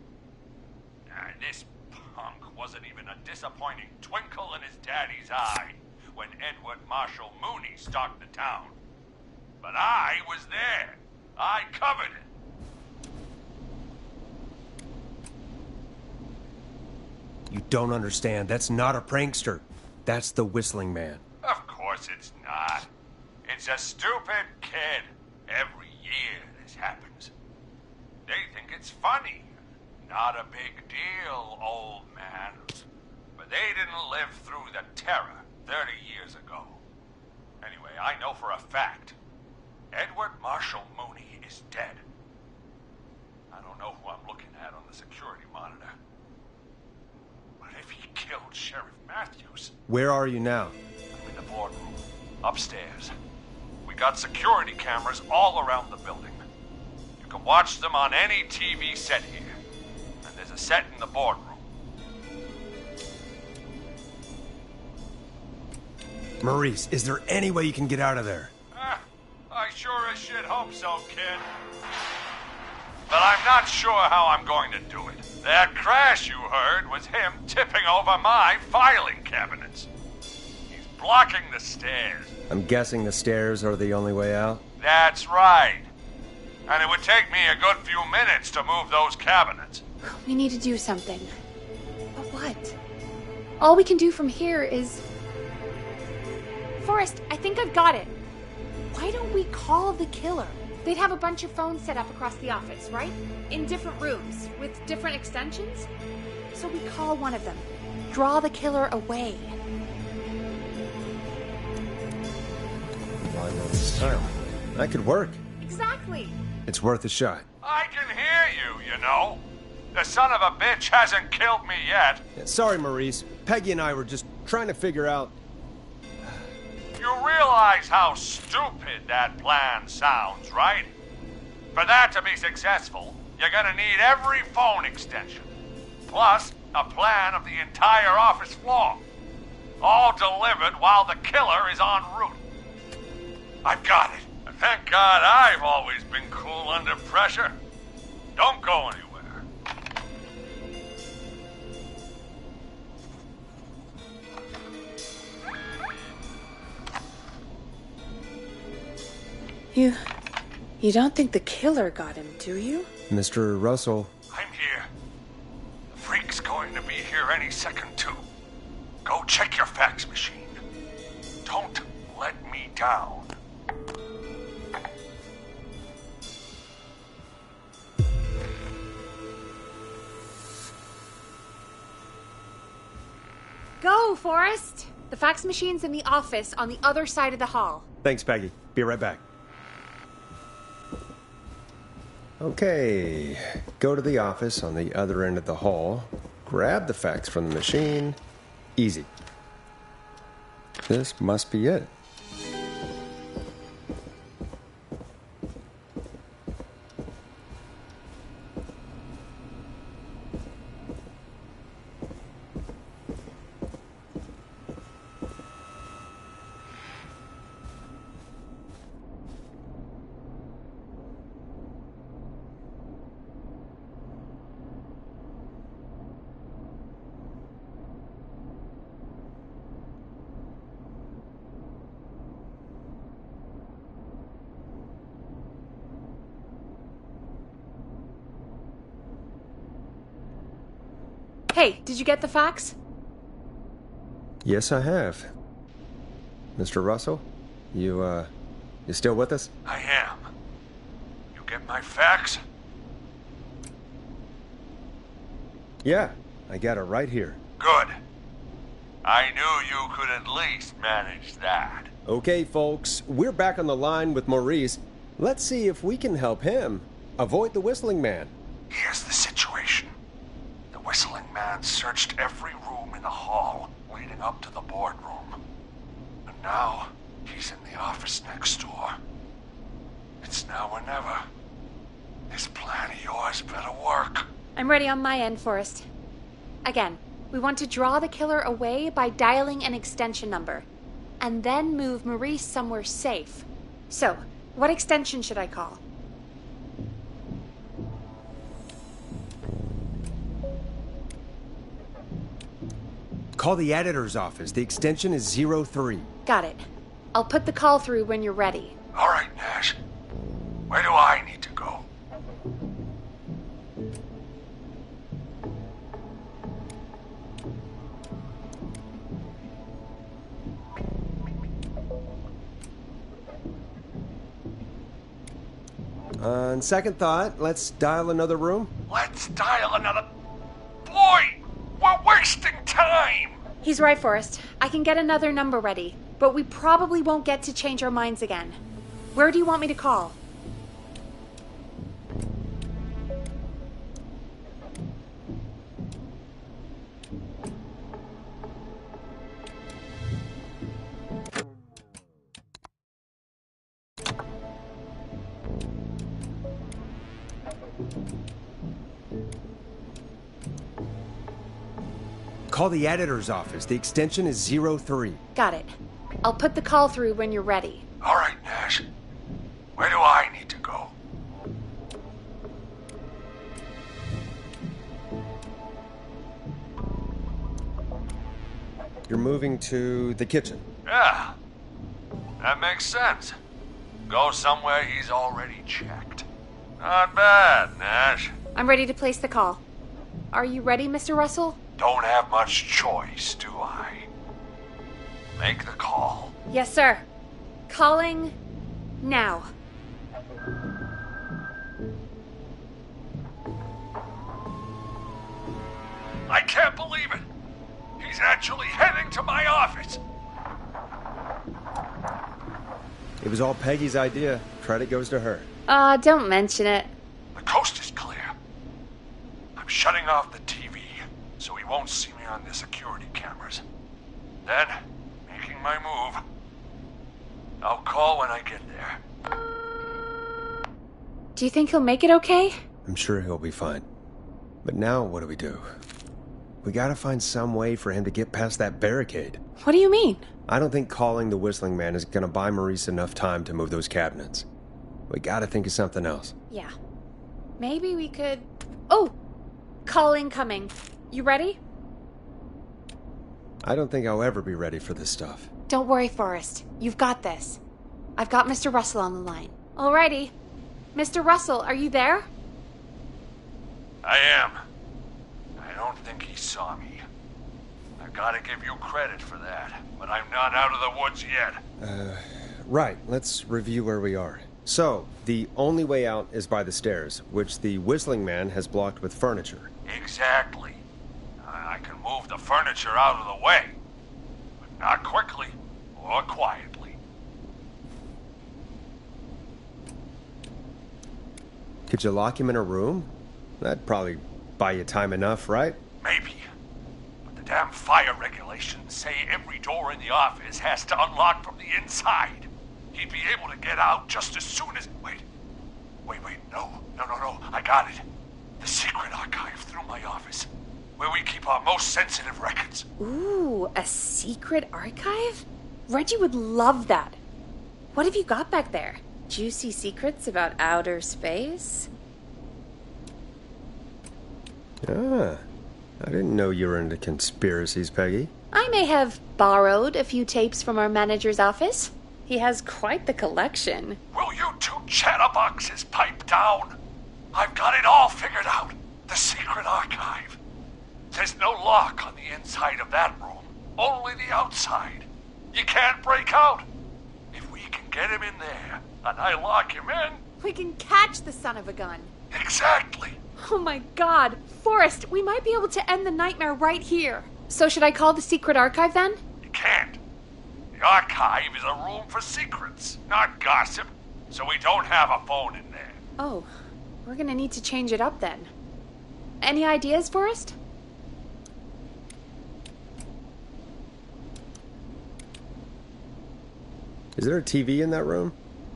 This punk wasn't even a disappointing twinkle in his daddy's eye when Edward Marshall Mooney stalked the town. But I was there. I covered it. You don't understand. That's not a prankster. That's the Whistling Man. Of course it's not. It's a stupid kid. Every year this happens. They think it's funny. Not a big deal, old man. But they didn't live through the terror 30 years ago. Anyway, I know for a fact Edward Marshall Mooney is dead. I don't know who I'm looking at on the security monitor. But if he killed Sheriff Matthews... Where are you now? I'm in the boardroom, upstairs. We got security cameras all around the building. You can watch them on any TV set here. And there's a set in the boardroom. Maurice, is there any way you can get out of there? I sure as shit hope so, kid. But I'm not sure how I'm going to do it. That crash you heard was him tipping over my filing cabinets. He's blocking the stairs. I'm guessing the stairs are the only way out? That's right. And it would take me a good few minutes to move those cabinets. We need to do something. But what? All we can do from here is... Forrest, I think I've got it. Why don't we call the killer? They'd have a bunch of phones set up across the office, right? In different rooms, with different extensions. So we call one of them. Draw the killer away. Why not this time? That could work. Exactly. It's worth a shot. I can hear you, you know. The son of a bitch hasn't killed me yet. Sorry, Maurice. Peggy and I were just trying to figure out... You realize how stupid that plan sounds, right? For that to be successful, you're gonna need every phone extension. Plus, a plan of the entire office floor. All delivered while the killer is en route. I've got it. And thank God I've always been cool under pressure. Don't go anywhere. You don't think the killer got him, do you? Mr. Russell. I'm here. The freak's going to be here any second, too. Go check your fax machine. Don't let me down. Go, Forrest! The fax machine's in the office on the other side of the hall. Thanks, Peggy. Be right back. Okay, go to the office on the other end of the hall, grab the fax from the machine. Easy. This must be it. Hey, did you get the fax? Yes, I have. Mr. Russell, you still with us? I am. You get my fax? Yeah, I got it right here. Good. I knew you could at least manage that. Okay, folks, we're back on the line with Maurice. Let's see if we can help him avoid the Whistling Man. Here's the situation. The Whistling Man searched every room in the hall leading up to the boardroom. And now, he's in the office next door. It's now or never. This plan of yours better work. I'm ready on my end, Forrest. Again, we want to draw the killer away by dialing an extension number, and then move Maurice somewhere safe. So, what extension should I call? Call the editor's office. The extension is 03. Got it. I'll put the call through when you're ready. All right, Nash. Where do I need to go? On second thought, let's dial another room. Let's dial another... Boy! We're wasting time! He's right, Forrest. I can get another number ready, but we probably won't get to change our minds again. Where do you want me to call? Call the editor's office. The extension is 03. Got it. I'll put the call through when you're ready. All right, Nash. Where do I need to go? You're moving to the kitchen. Yeah. That makes sense. Go somewhere he's already checked. Not bad, Nash. I'm ready to place the call. Are you ready, Mr. Russell? Don't have much choice, do I? Make the call. Yes, sir. Calling now. I can't believe it. He's actually heading to my office. It was all Peggy's idea. Credit goes to her. Don't mention it. The coast is clear. I'm shutting off the TV so he won't see me on the security cameras. Then, making my move. I'll call when I get there. Do you think he'll make it okay? I'm sure he'll be fine. But now what do? We gotta find some way for him to get past that barricade. What do you mean? I don't think calling the Whistling Man is gonna buy Maurice enough time to move those cabinets. We gotta think of something else. Yeah. Maybe we could... Oh! Call incoming. You ready? I don't think I'll ever be ready for this stuff. Don't worry, Forrest. You've got this. I've got Mr. Russell on the line. Alrighty. Mr. Russell, are you there? I am. I don't think he saw me. I gotta give you credit for that, but I'm not out of the woods yet. Right, let's review where we are. So, the only way out is by the stairs, which the Whistling Man has blocked with furniture. Exactly. I can move the furniture out of the way, but not quickly or quietly. Could you lock him in a room? That'd probably buy you time enough, right? Maybe. But the damn fire regulations say every door in the office has to unlock from the inside. He'd be able to get out just as soon as... Wait, no, I got it. The secret archive through my office, where we keep our most sensitive records. Ooh, a secret archive? Reggie would love that. What have you got back there? Juicy secrets about outer space? Ah, I didn't know you were into conspiracies, Peggy. I may have borrowed a few tapes from our manager's office. He has quite the collection. Will you two chatterboxes pipe down? I've got it all figured out. The secret archive. There's no lock on the inside of that room, only the outside. You can't break out. If we can get him in there, and I lock him in... We can catch the son of a gun. Exactly. Oh my god. Forrest, we might be able to end the nightmare right here. So should I call the secret archive then? You can't. The archive is a room for secrets, not gossip, so we don't have a phone in there. Oh, we're gonna need to change it up then. Any ideas, Forrest? Is there a TV in that room?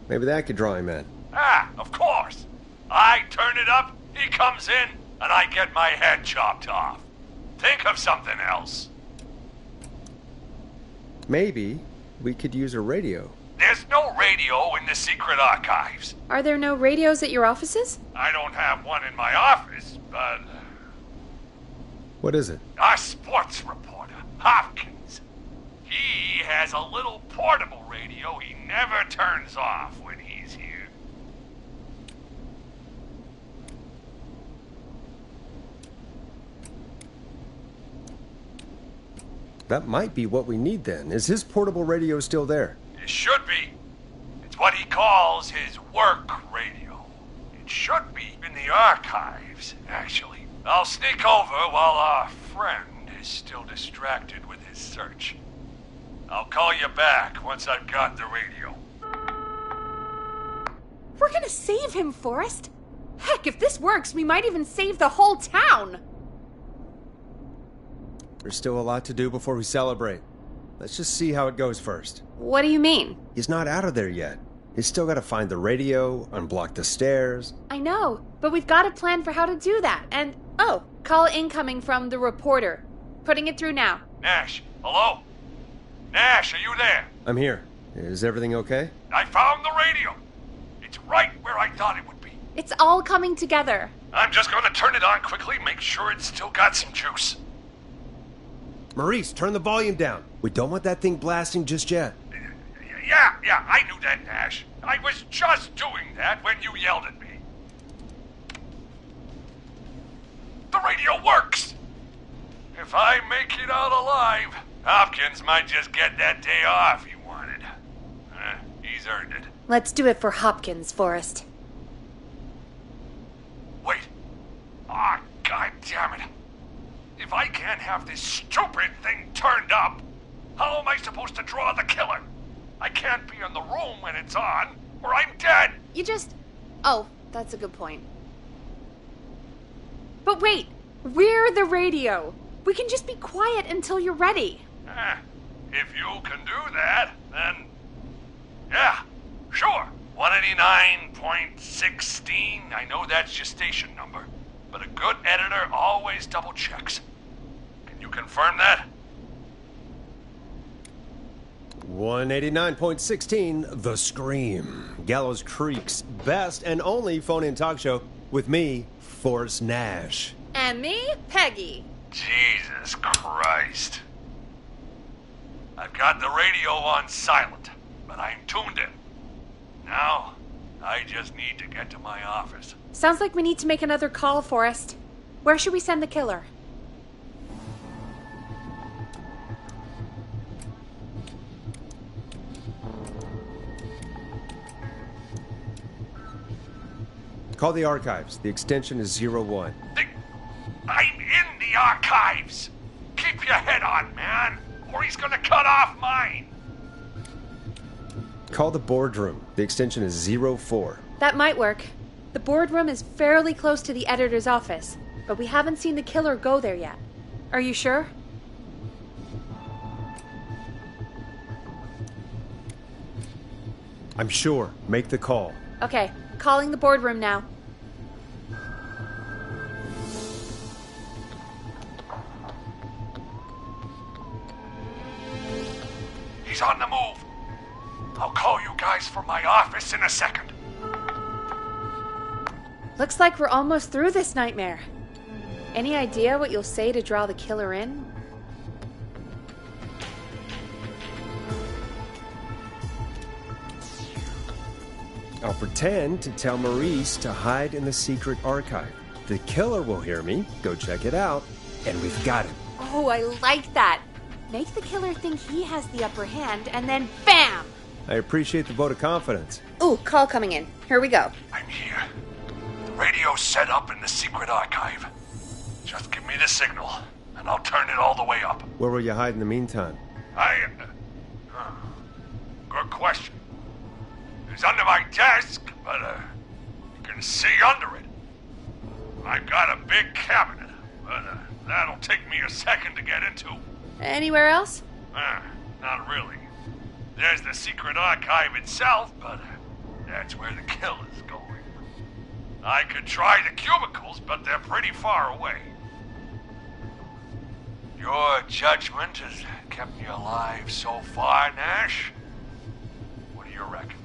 Maybe that could draw him in. Ah, of course. I turn it up, he comes in, and I get my head chopped off. Think of something else. Maybe we could use a radio. There's no radio in the secret archives. Are there no radios at your offices? I don't have one in my office, but... What is it? Our sports reporter, Hopkins. He has a little portable radio he never turns off when he's here. That might be what we need then. Is his portable radio still there? It should be. It's what he calls his work radio. It should be in the archives, actually. I'll sneak over while our friend is still distracted with his search. I'll call you back once I've got the radio. We're gonna save him, Forrest. Heck, if this works, we might even save the whole town. There's still a lot to do before we celebrate. Let's just see how it goes first. What do you mean? He's not out of there yet. He's still got to find the radio, unblock the stairs. I know, but we've got a plan for how to do that. And, oh, call incoming from the reporter. Putting it through now. Nash, hello? Nash, are you there? I'm here. Is everything okay? I found the radio. It's right where I thought it would be. It's all coming together. I'm just going to turn it on quickly, make sure it's still got some juice. Maurice, turn the volume down. We don't want that thing blasting just yet. Yeah, I knew that, Nash. I was just doing that when you yelled at me. The radio works! If I make it out alive, Hopkins might just get that day off he wanted. He's earned it. Let's do it for Hopkins, Forrest. Wait. Ah, God damn it. If I can't have this stupid thing turned up, how am I supposed to draw the killer? I can't be in the room when it's on, or I'm dead. You just... Oh, that's a good point. But wait, we're the radio. We can just be quiet until you're ready. If you can do that, then... Yeah, sure. 189.16, I know that's your station number, but a good editor always double checks. Can you confirm that? 189.16, The Scream. Gallows Creek's best and only phone-in talk show with me, Forrest Nash. And me, Peggy. Jesus Christ. I've got the radio on silent, but I'm tuned in. Now, I just need to get to my office. Sounds like we need to make another call, Forrest. Where should we send the killer? Call the archives. The extension is 01. I'm in the archives. Keep your head on, man, or he's gonna cut off mine. Call the boardroom. The extension is 04. That might work. The boardroom is fairly close to the editor's office, but we haven't seen the killer go there yet. Are you sure? I'm sure. Make the call. Okay, calling the boardroom now. He's on the move. I'll call you guys from my office in a second. Looks like we're almost through this nightmare. Any idea what you'll say to draw the killer in? I'll pretend to tell Maurice to hide in the secret archive. The killer will hear me, go check it out, and we've got him. Oh, I like that. Make the killer think he has the upper hand, and then BAM! I appreciate the vote of confidence. Ooh, call coming in. Here we go. I'm here. The radio's set up in the secret archive. Just give me the signal, and I'll turn it all the way up. Where will you hide in the meantime? Good question. It's under my desk, but you can see under it. I've got a big cabinet, but that'll take me a second to get into. Anywhere else? Not really. There's the secret archive itself, but that's where the killer's going. I could try the cubicles, but they're pretty far away. Your judgment has kept me alive so far, Nash. What do you reckon?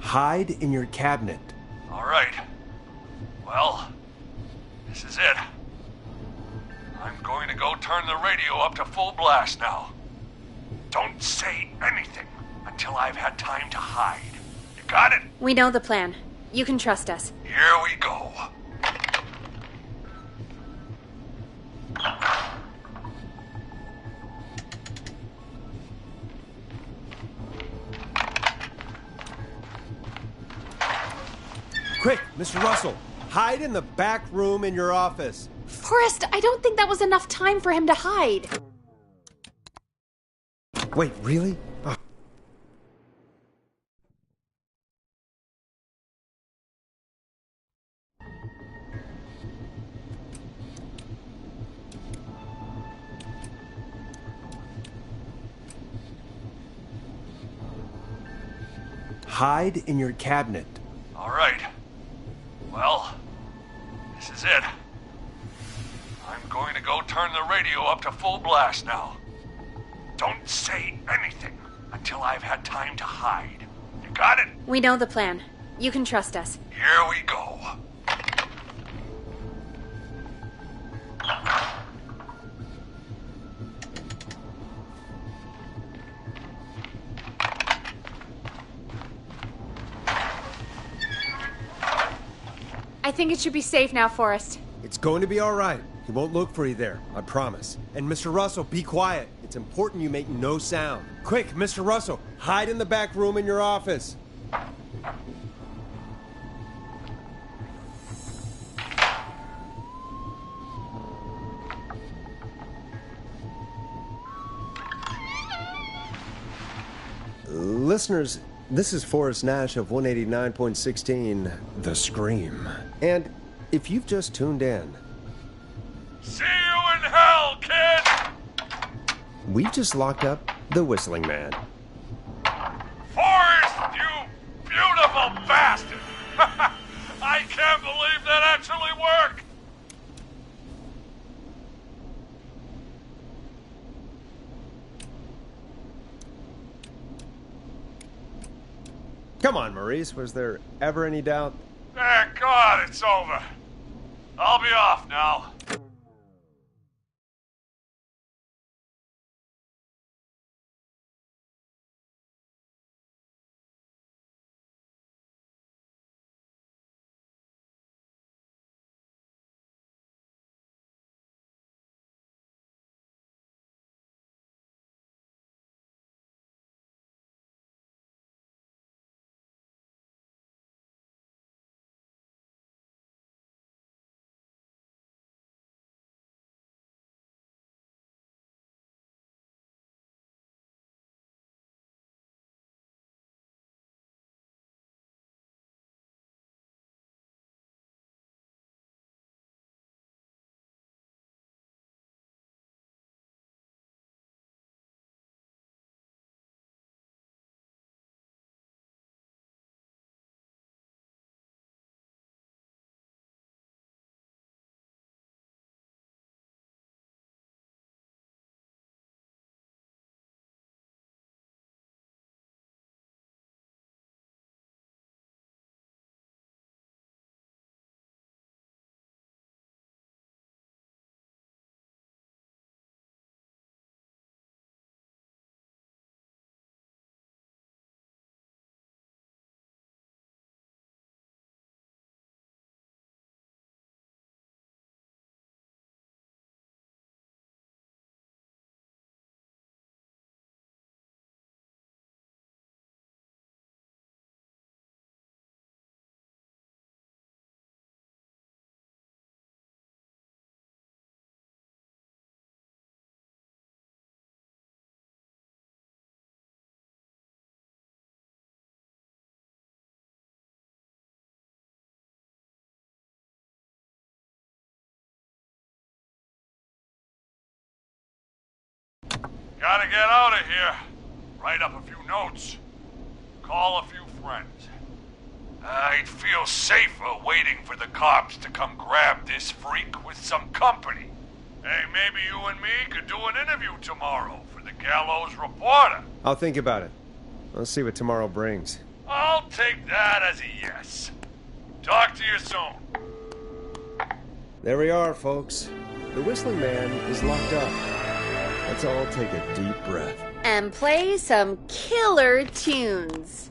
Hide in your cabinet. All right. Well, this is it. I'm going to go turn the radio up to full blast now. Don't say anything until I've had time to hide. You got it? We know the plan. You can trust us. Here we go. Quick, Mr. Russell, hide in the back room in your office. Forrest, I don't think that was enough time for him to hide. Wait, really? Oh. Hide in your cabinet. All right. Well, this is it. I'm going to go turn the radio up to full blast now. Don't say anything until I've had time to hide. You got it? We know the plan. You can trust us. Here we go. I think it should be safe now, Forrest. It's going to be all right. He won't look for you there, I promise. And Mr. Russell, be quiet. It's important you make no sound. Quick, Mr. Russell, hide in the back room in your office. Listeners, this is Forrest Nash of 189.16, The Scream. And if you've just tuned in, see you in hell, kid! we've just locked up the Whistling Man. Come on, Maurice, was there ever any doubt? Thank God it's over. I'll be off now. Gotta get out of here. Write up a few notes. Call a few friends. I'd feel safer waiting for the cops to come grab this freak with some company. Hey, maybe you and me could do an interview tomorrow for the Gallows Reporter. I'll think about it. Let's see what tomorrow brings. I'll take that as a yes. Talk to you soon. There we are, folks. The Whistling Man is locked up. Let's all take a deep breath. And play some killer tunes.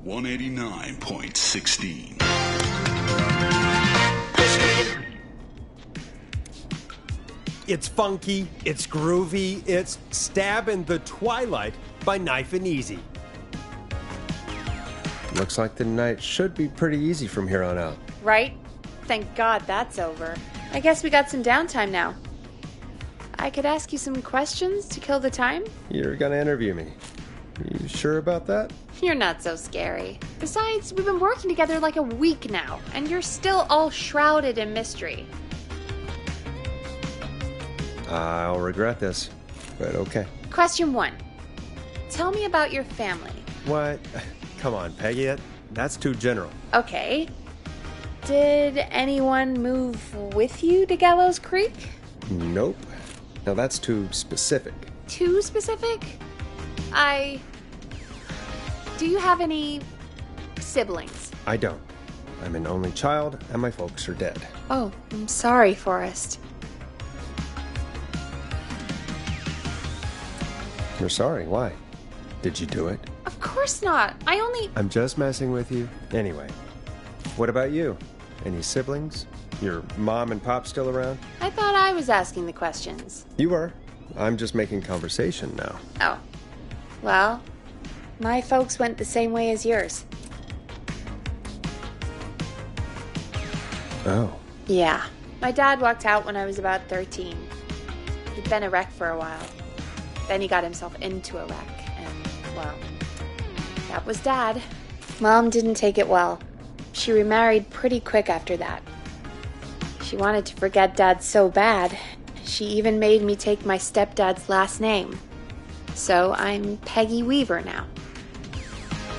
$189.16. It's funky, it's groovy, it's Stab in the Twilight by Knife and Easy. Looks like the night should be pretty easy from here on out. Right? Thank God that's over. I guess we got some downtime now. I could ask you some questions to kill the time? You're gonna interview me. You sure about that? You're not so scary. Besides, we've been working together like a week now, and you're still all shrouded in mystery. I'll regret this, but okay. Question 1. Tell me about your family. What? Come on, Peggy, that's too general. Okay. Did anyone move with you to Gallows Creek? Nope. Now that's too specific. Too specific? Do you have any siblings? I don't. I'm an only child, and my folks are dead. Oh, I'm sorry, Forrest. You're sorry, why? Did you do it? Of course not. I'm just messing with you. Anyway, what about you? Any siblings? Your mom and pop still around? I thought I was asking the questions. You were. I'm just making conversation now. Oh. Well, my folks went the same way as yours. Oh. Yeah. My dad walked out when I was about 13. He'd been a wreck for a while. Then he got himself into a wreck, and, well, that was Dad. Mom didn't take it well. She remarried pretty quick after that. She wanted to forget Dad so bad, she even made me take my stepdad's last name. So I'm Peggy Weaver now.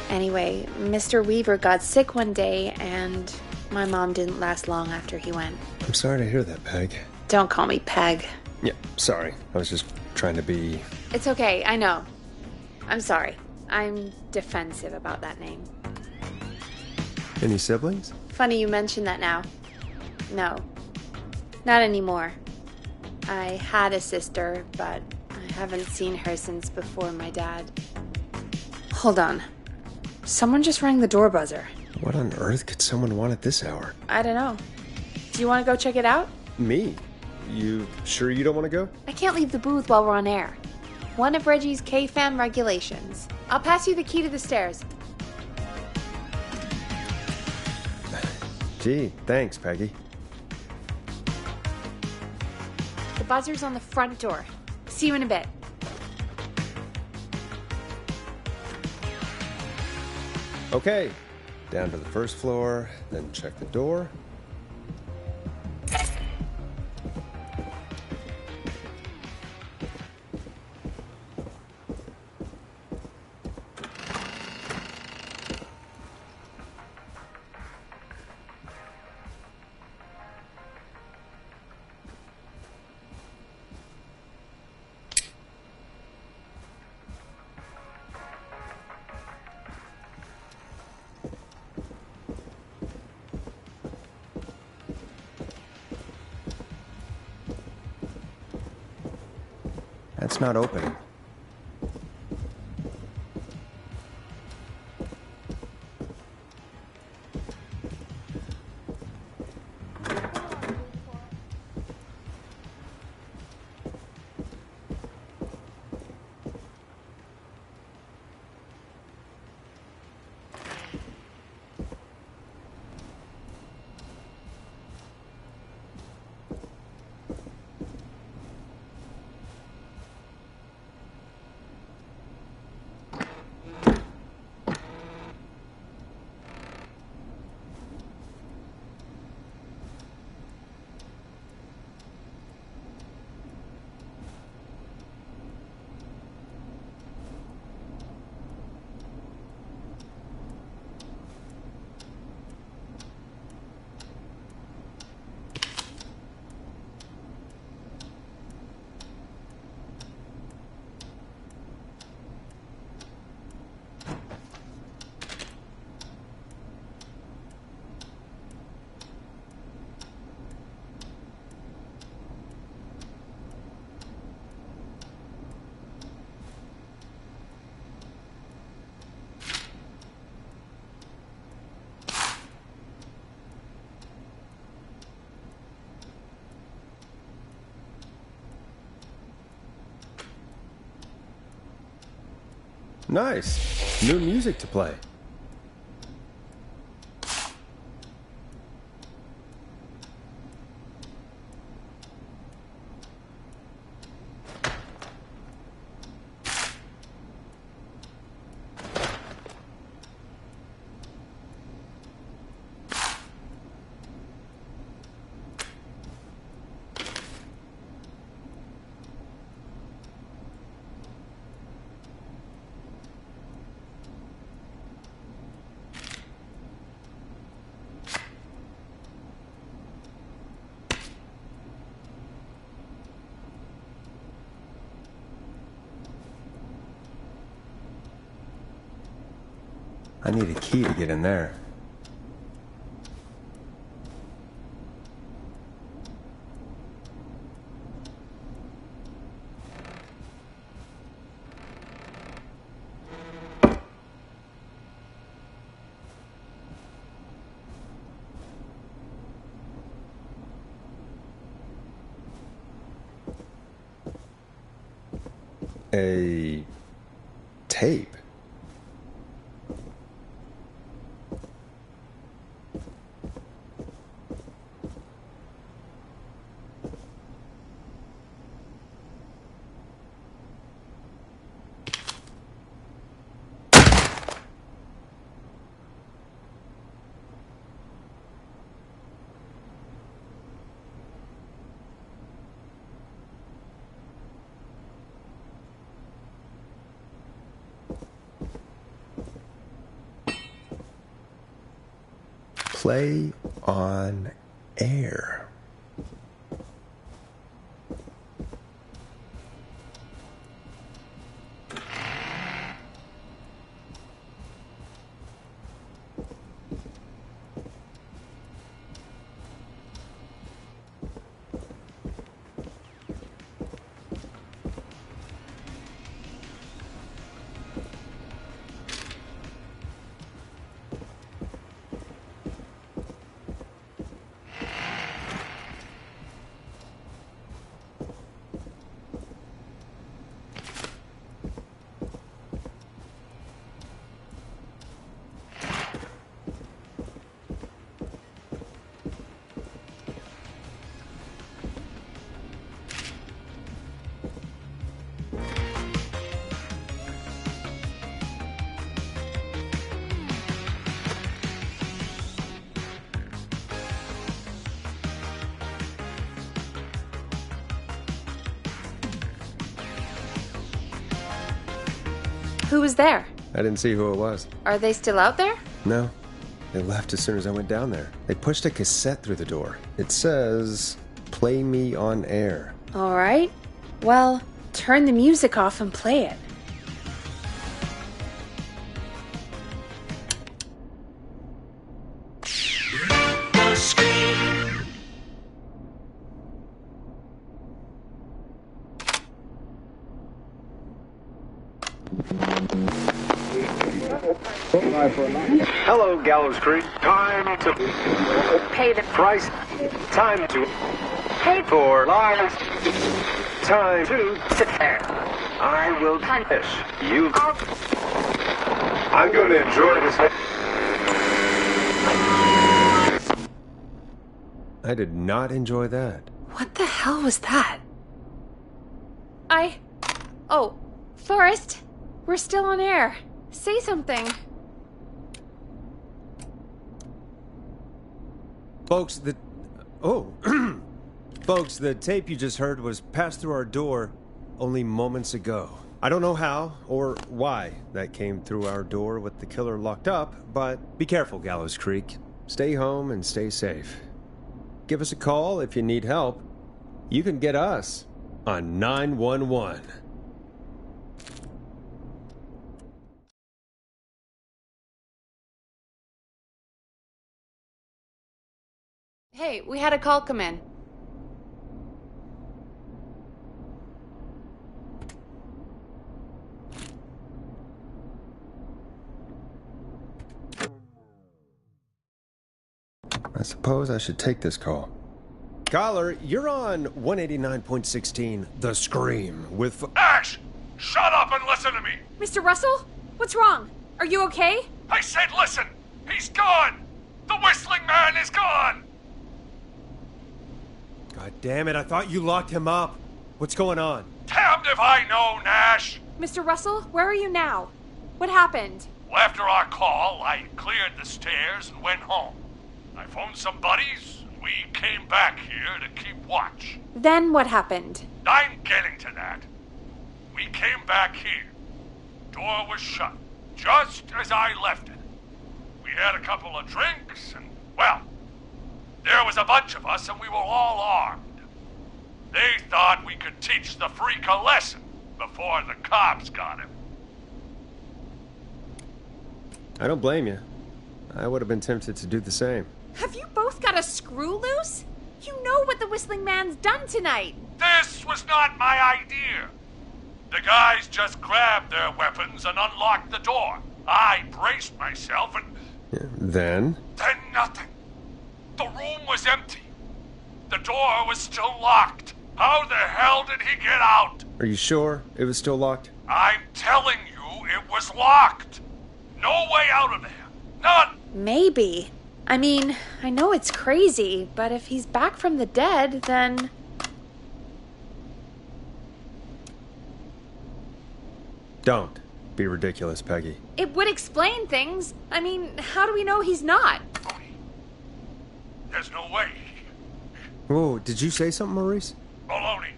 Anyway, Mr. Weaver got sick one day, and My mom didn't last long after he went. I'm sorry to hear that, Peg. Don't call me Peg. Yeah, sorry. I was just trying to be... It's okay, I know. I'm sorry. I'm defensive about that name. Any siblings? Funny you mention that now. No. Not anymore. I had a sister, but I haven't seen her since before my dad. Hold on. Someone just rang the door buzzer. What on earth could someone want at this hour? I don't know. Do you want to go check it out? Me? You sure you don't want to go? I can't leave the booth while we're on air. One of Reggie's K-Fan regulations. I'll pass you the key to the stairs. Gee, thanks, Peggy. The buzzer's on the front door. See you in a bit. Okay, down to the first floor, then check the door. That's not opening. Nice. New music to play. I need a key to get in there. A tape. Play on air. Who was there? I didn't see who it was. Are they still out there? No. They left as soon as I went down there. They pushed a cassette through the door. It says, "Play me on air." All right. Well, turn the music off and play it. Hello, Gallows Creek. Time to Pay the price. Time to pay for lives. Time to sit there. I will punish you. I'm going to enjoy this. I did not enjoy that. What the hell was that? Oh, Forrest, we're still on air. Say something. Folks, Folks, the tape you just heard was passed through our door only moments ago. I don't know how or why that came through our door with the killer locked up, but be careful, Gallows Creek. Stay home and stay safe. Give us a call if you need help. You can get us on 911. Hey, we had a call come in. I suppose I should take this call. Caller, you're on 189.16, The Scream, with... Ash! Shut up and listen to me! Mr. Russell? What's wrong? Are you okay? I said listen! He's gone! The whistling man is gone! God damn it, I thought you locked him up. What's going on? Damned if I know, Nash! Mr. Russell, where are you now? What happened? Well, after our call, I cleared the stairs and went home. I phoned some buddies, and we came back here to keep watch. Then what happened? I'm getting to that. We came back here. Door was shut, just as I left it. We had a couple of drinks, and, well, there was a bunch of us, and we were all armed. They thought we could teach the freak a lesson before the cops got him. I don't blame you. I would have been tempted to do the same. Have you both got a screw loose? You know what the Whistling Man's done tonight. This was not my idea. The guys just grabbed their weapons and unlocked the door. I braced myself and... Yeah, then nothing. The room was empty. The door was still locked. How the hell did he get out? Are you sure it was still locked? I'm telling you, it was locked. No way out of there. None. Maybe. I mean, I know it's crazy, but if he's back from the dead, then... Don't be ridiculous, Peggy. It would explain things. I mean, how do we know he's not? There's no way. Whoa, did you say something, Maurice? Baloney.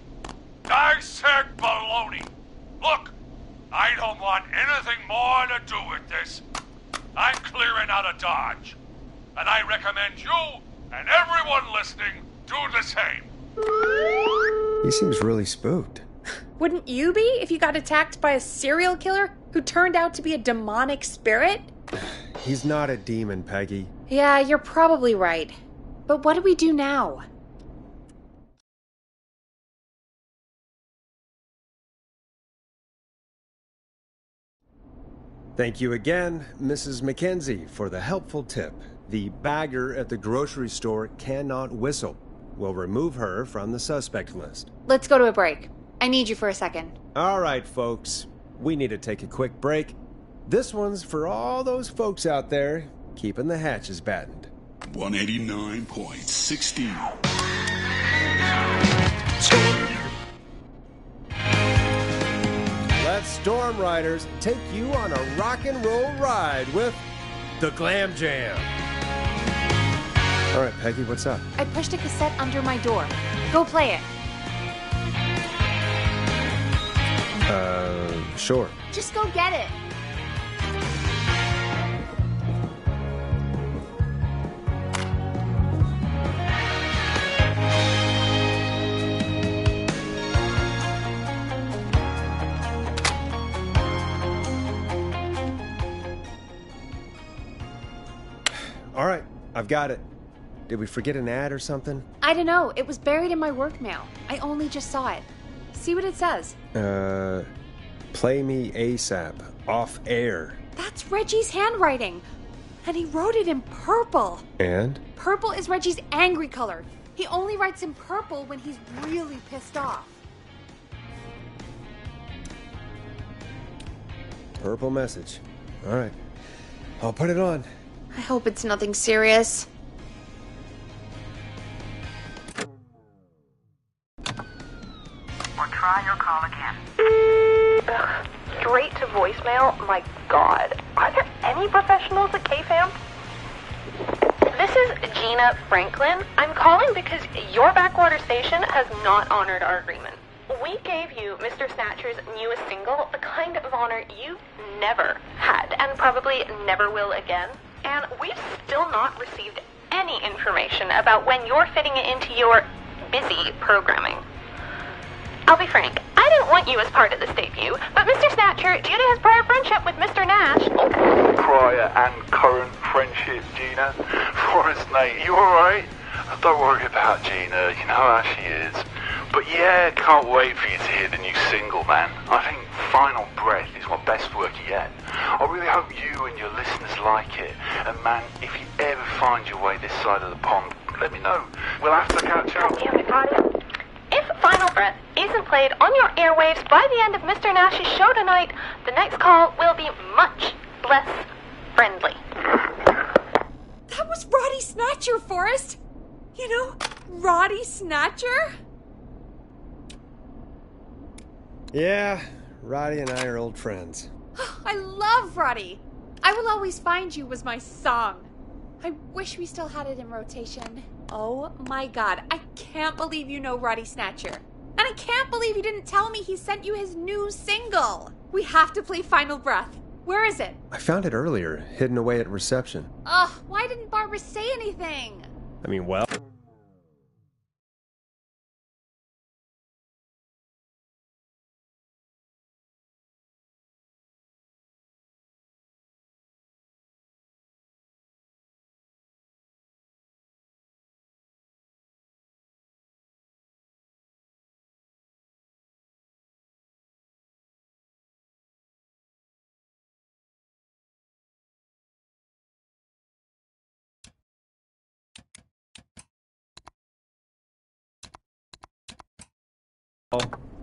I said baloney. Look, I don't want anything more to do with this. I'm clearing out of Dodge. And I recommend you and everyone listening, do the same. He seems really spooked. Wouldn't you be if you got attacked by a serial killer who turned out to be a demonic spirit? He's not a demon, Peggy. Yeah, you're probably right. But what do we do now? Thank you again, Mrs. Mackenzie, for the helpful tip. The bagger at the grocery store cannot whistle. We'll remove her from the suspect list. Let's go to a break. I need you for a second. All right, folks. We need to take a quick break. This one's for all those folks out there keeping the hatches battened. 189.16. Let Storm Riders take you on a rock and roll ride with the Glam Jam. All right, Peggy, what's up? I pushed a cassette under my door. Go play it. Sure. Just go get it. All right, I've got it. Did we forget an ad or something? I don't know. It was buried in my work mail. I only just saw it. See what it says. Play me ASAP, off air. That's Reggie's handwriting. And he wrote it in purple. And? Purple is Reggie's angry color. He only writes in purple when he's really pissed off. Purple message. All right. I'll put it on. I hope it's nothing serious. Or try your call again. Straight to voicemail? My God. Are there any professionals at KFAM? This is Gina Franklin. I'm calling because your backwater station has not honored our agreement. We gave you Mr. Snatcher's newest single, the kind of honor you never had and probably never will again. And we've still not received any information about when you're fitting it into your busy programming. I'll be frank, I didn't want you as part of this debut, but Mr. Snatcher, due to his prior friendship with Mr. Nash... Prior and current friendship, Gina. Forrest, mate, you alright? Don't worry about Gina, you know how she is. But yeah, can't wait for you to hear the new single, man. I think Final Breath is my best work yet. I really hope you and your listeners like it. And man, if you ever find your way this side of the pond, let me know. We'll have to catch up. If Final Breath isn't played on your airwaves by the end of Mr. Nash's show tonight, the next call will be much less friendly. That was Roddy Snatcher, Forrest. You know, Roddy Snatcher? Yeah, Roddy and I are old friends. I love Roddy. I Will Always Find You was my song. I wish we still had it in rotation. Oh my God, I can't believe you know Roddy Snatcher. And I can't believe you didn't tell me he sent you his new single. We have to play Final Breath. Where is it? I found it earlier, hidden away at reception. Ugh, why didn't Barbara say anything? I mean, well...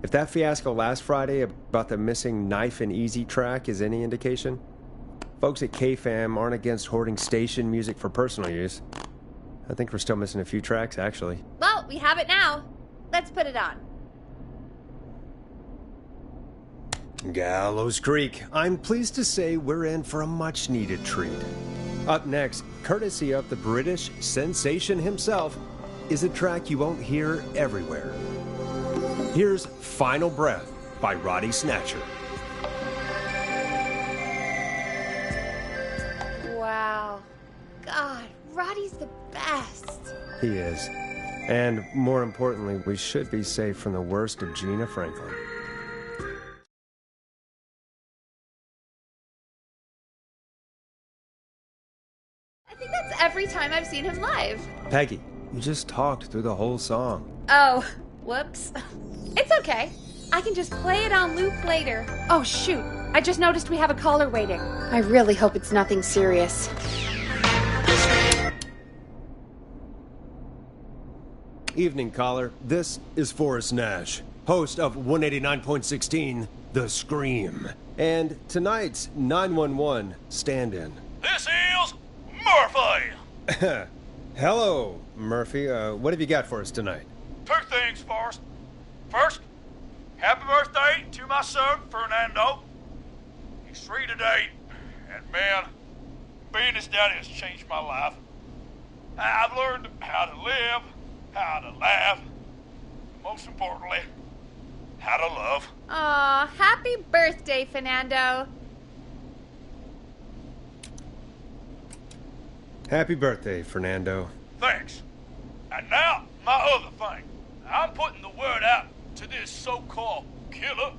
If that fiasco last Friday about the missing Knife and Easy track is any indication, folks at KFAM aren't against hoarding station music for personal use. I think we're still missing a few tracks, actually. Well, we have it now. Let's put it on. Gallows Creek. I'm pleased to say we're in for a much-needed treat. Up next, courtesy of the British sensation himself, is a track you won't hear everywhere. Here's Final Breath by Roddy Snatcher. Wow. God, Roddy's the best. He is. And more importantly, we should be safe from the worst of Gina Franklin. I think that's every time I've seen him live. Peggy, you just talked through the whole song. Oh, whoops. It's okay. I can just play it on loop later. Oh, shoot. I just noticed we have a caller waiting. I really hope it's nothing serious. Evening, caller. This is Forrest Nash, host of 189.16, The Scream. And tonight's 911 stand-in. This is Murphy. Hello, Murphy. What have you got for us tonight? Two things, Forrest. First, happy birthday to my son, Fernando. He's 3 today, and man, being his daddy has changed my life. I've learned how to live, how to laugh, and most importantly, how to love. Aw, happy birthday, Fernando. Happy birthday, Fernando. Thanks. And now, my other thing. I'm putting the word out to this so-called killer.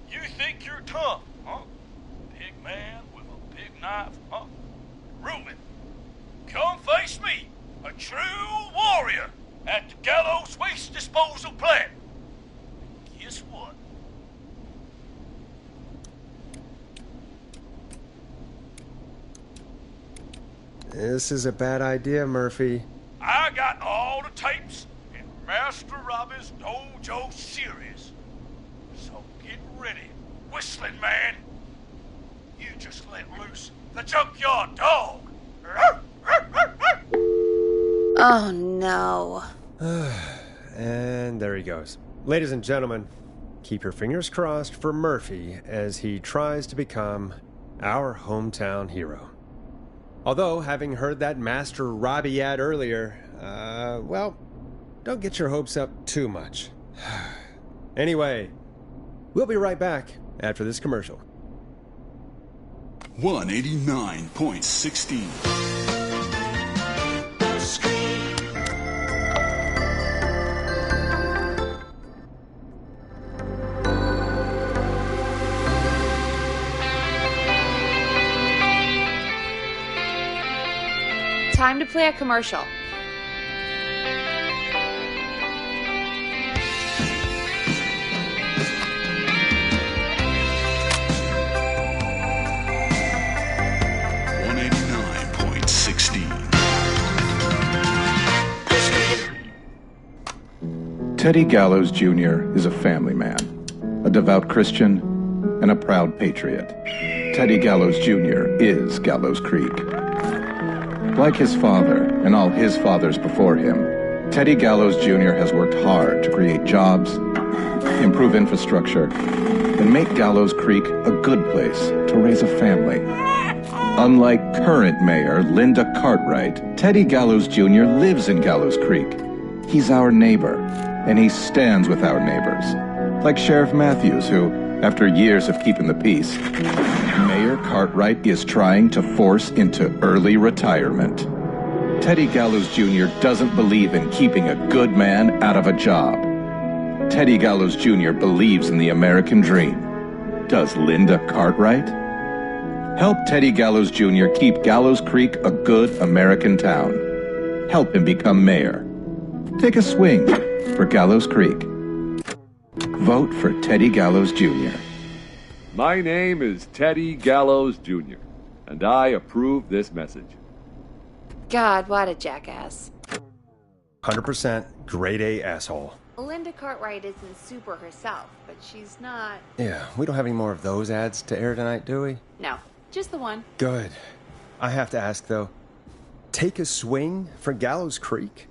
You think you're tough, huh? Big man with a big knife, huh? Reuben, come face me, a true warrior, at the Gallows Waste Disposal Plant. Guess what? This is a bad idea, Murphy. I got all the tapes in Master Robbie's Dojo series. So get ready, whistling man. You just let loose the junkyard dog. Oh, no. And there he goes. Ladies and gentlemen, keep your fingers crossed for Murphy as he tries to become our hometown hero. Although, having heard that Master Robbie ad earlier, well, don't get your hopes up too much. Anyway, we'll be right back after this commercial. 189.16. Time to play a commercial. Teddy Gallows Jr. is a family man, a devout Christian, and a proud patriot. Teddy Gallows Jr. is Gallows Creek. Like his father and all his fathers before him, Teddy Gallows Jr. has worked hard to create jobs, improve infrastructure, and make Gallows Creek a good place to raise a family. Unlike current mayor Linda Cartwright, Teddy Gallows Jr. lives in Gallows Creek. He's our neighbor, and he stands with our neighbors. Like Sheriff Matthews, who, after years of keeping the peace, Mayor Cartwright is trying to force into early retirement. Teddy Gallows Jr. doesn't believe in keeping a good man out of a job. Teddy Gallows Jr. believes in the American dream. Does Linda Cartwright? Help Teddy Gallows Jr. keep Gallows Creek a good American town. Help him become mayor. Take a swing for Gallows Creek. Vote for Teddy Gallows Jr. My name is Teddy Gallows Jr., and I approve this message. God, what a jackass. 100% grade A asshole. Linda Cartwright isn't super herself, but she's not... Yeah, we don't have any more of those ads to air tonight, do we? No, just the one. Good. I have to ask, though, take a swing for Gallows Creek?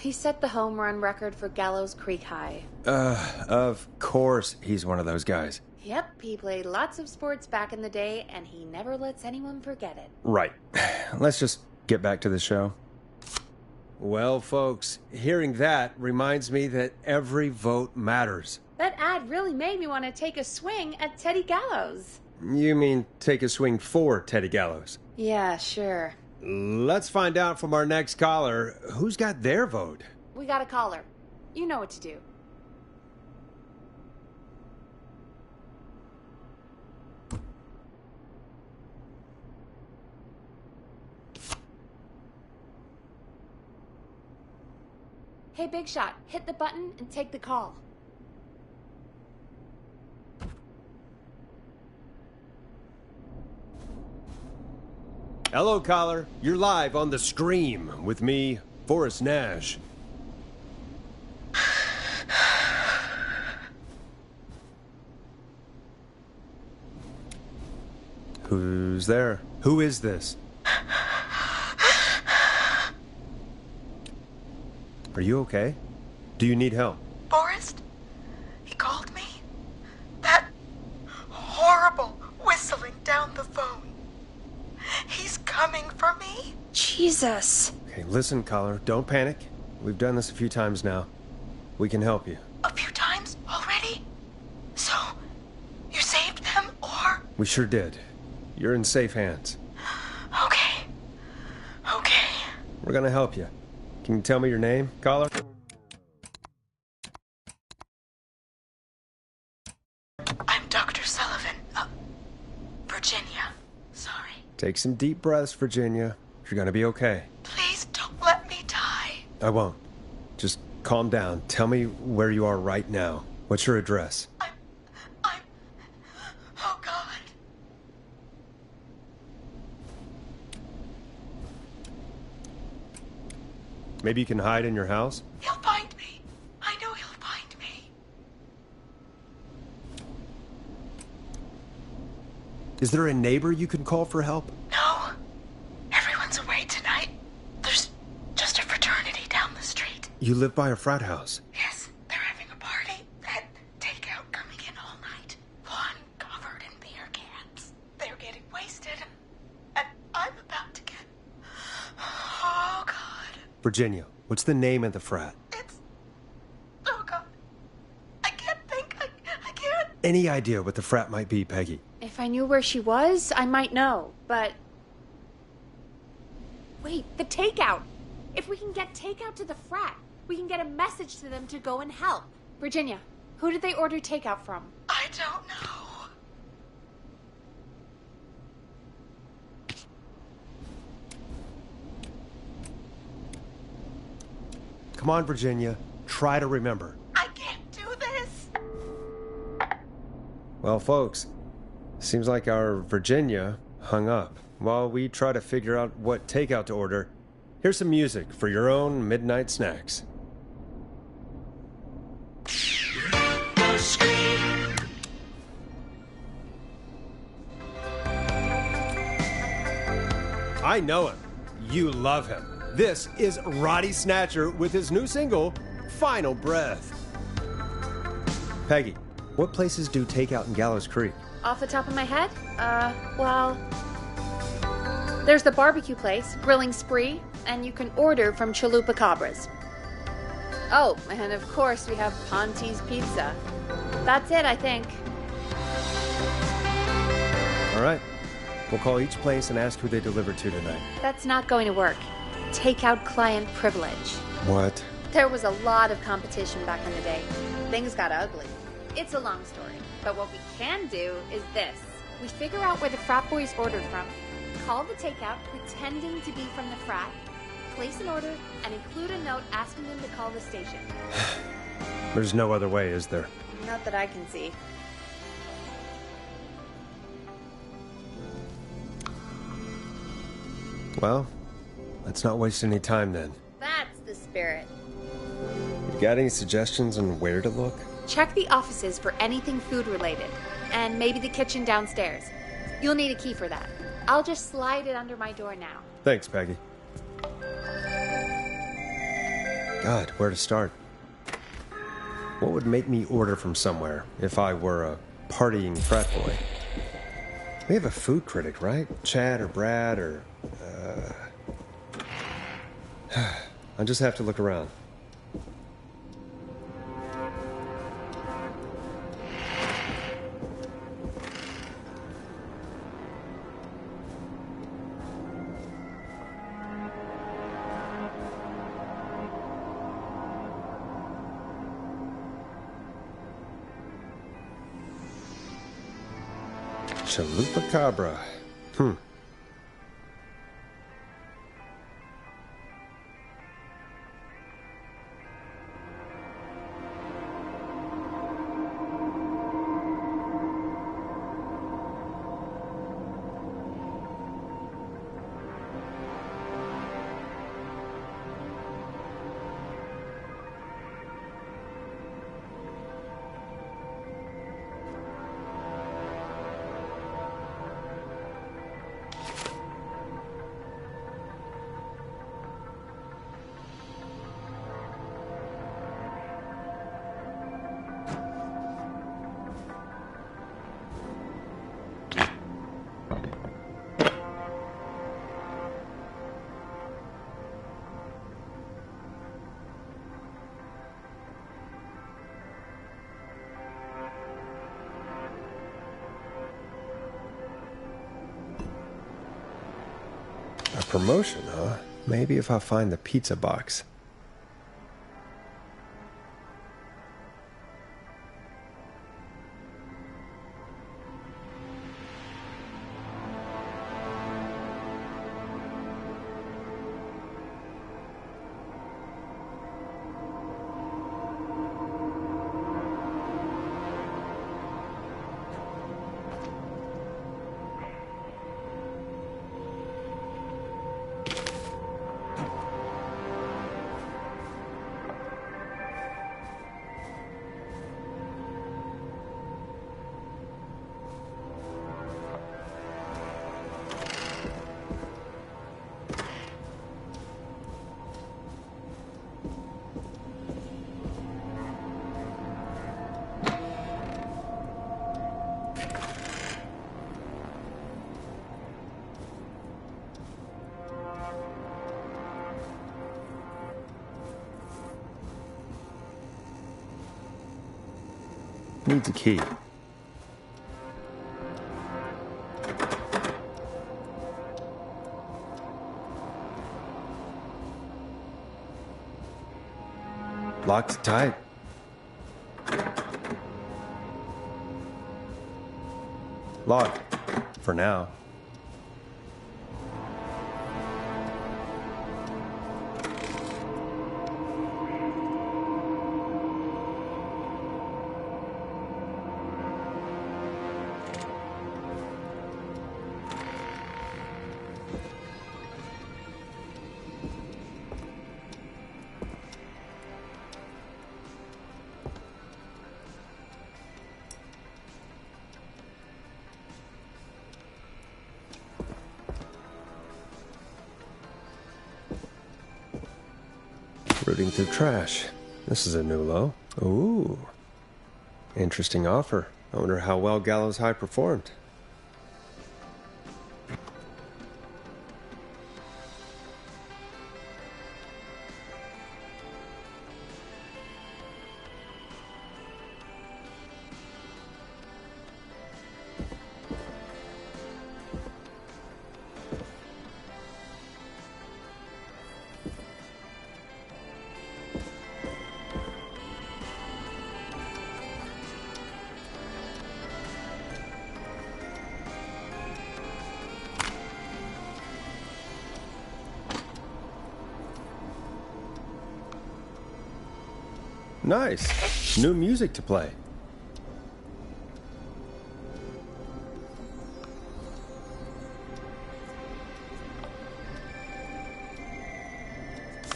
He set the home run record for Gallows Creek High. Of course he's one of those guys. Yep, he played lots of sports back in the day, and he never lets anyone forget it. Right. Let's just get back to the show. Well, folks, hearing that reminds me that every vote matters. That ad really made me want to take a swing at Teddy Gallows. You mean take a swing for Teddy Gallows? Yeah, sure. Let's find out from our next caller who's got their vote. We got a caller. You know what to do. Hey, Big Shot, hit the button and take the call. Hello, caller. You're live on The Scream with me, Forrest Nash. Who's there? Who is this? Are you okay? Do you need help? Forrest? He called me? That horrible whistling down the phone. He's coming for me? Jesus. Okay, listen, caller. Don't panic. We've done this a few times now. We can help you. A few times already? So, you saved them, or? We sure did. You're in safe hands. Okay. Okay. We're gonna help you. Can you tell me your name, caller? I'm Dr. Sullivan. Virginia. Sorry. Take some deep breaths, Virginia. You're gonna be okay. Please don't let me die. I won't. Just calm down. Tell me where you are right now. What's your address? Oh, God. Maybe you can hide in your house? He'll find me. I know he'll find me. Is there a neighbor you can call for help? No. Everyone's away tonight. There's just a fraternity down the street. You live by a frat house. Yes, they're having a party. That takeout coming in all night. One covered in beer cans. They're getting wasted. And I'm about to get... Oh, God. Virginia, what's the name of the frat? Oh, God. I can't think. I can't. Any idea what the frat might be, Peggy? If I knew where she was, I might know, but... Wait, the takeout! If we can get takeout to the frat, we can get a message to them to go and help. Virginia, who did they order takeout from? I don't know. Come on, Virginia. Try to remember. I can't do this. Well, folks, seems like our Virginia hung up. While we try to figure out what takeout to order, here's some music for your own midnight snacks. I know him. You love him. This is Roddy Snatcher with his new single, Final Breath. Peggy, what places do takeout in Gallows Creek? Off the top of my head? Well... There's the barbecue place, Grilling Spree, and you can order from Chalupa Cabras. Oh, and of course we have Ponte's Pizza. That's it, I think. All right. We'll call each place and ask who they deliver to tonight. That's not going to work. Takeout client privilege. What? There was a lot of competition back in the day. Things got ugly. It's a long story, but what we can do is this. We figure out where the frat boys ordered from, call the takeout pretending to be from the frat, place an order, and include a note asking them to call the station. There's no other way, is there? Not that I can see. Well, let's not waste any time then. That's the spirit. You got any suggestions on where to look? Check the offices for anything food related, and maybe the kitchen downstairs. You'll need a key for that. I'll just slide it under my door now. Thanks, Peggy. God, where to start? What would make me order from somewhere if I were a partying frat boy? We have a food critic, right? Chad or Brad or... I'll just have to look around. Chalupacabra. A promotion, huh? Maybe if I find the pizza box. Needs a key. Locked tight. Locked. For now. Rooting through trash. This is a new low. Ooh. Interesting offer. I wonder how well Gallows High performed. Nice. New music to play.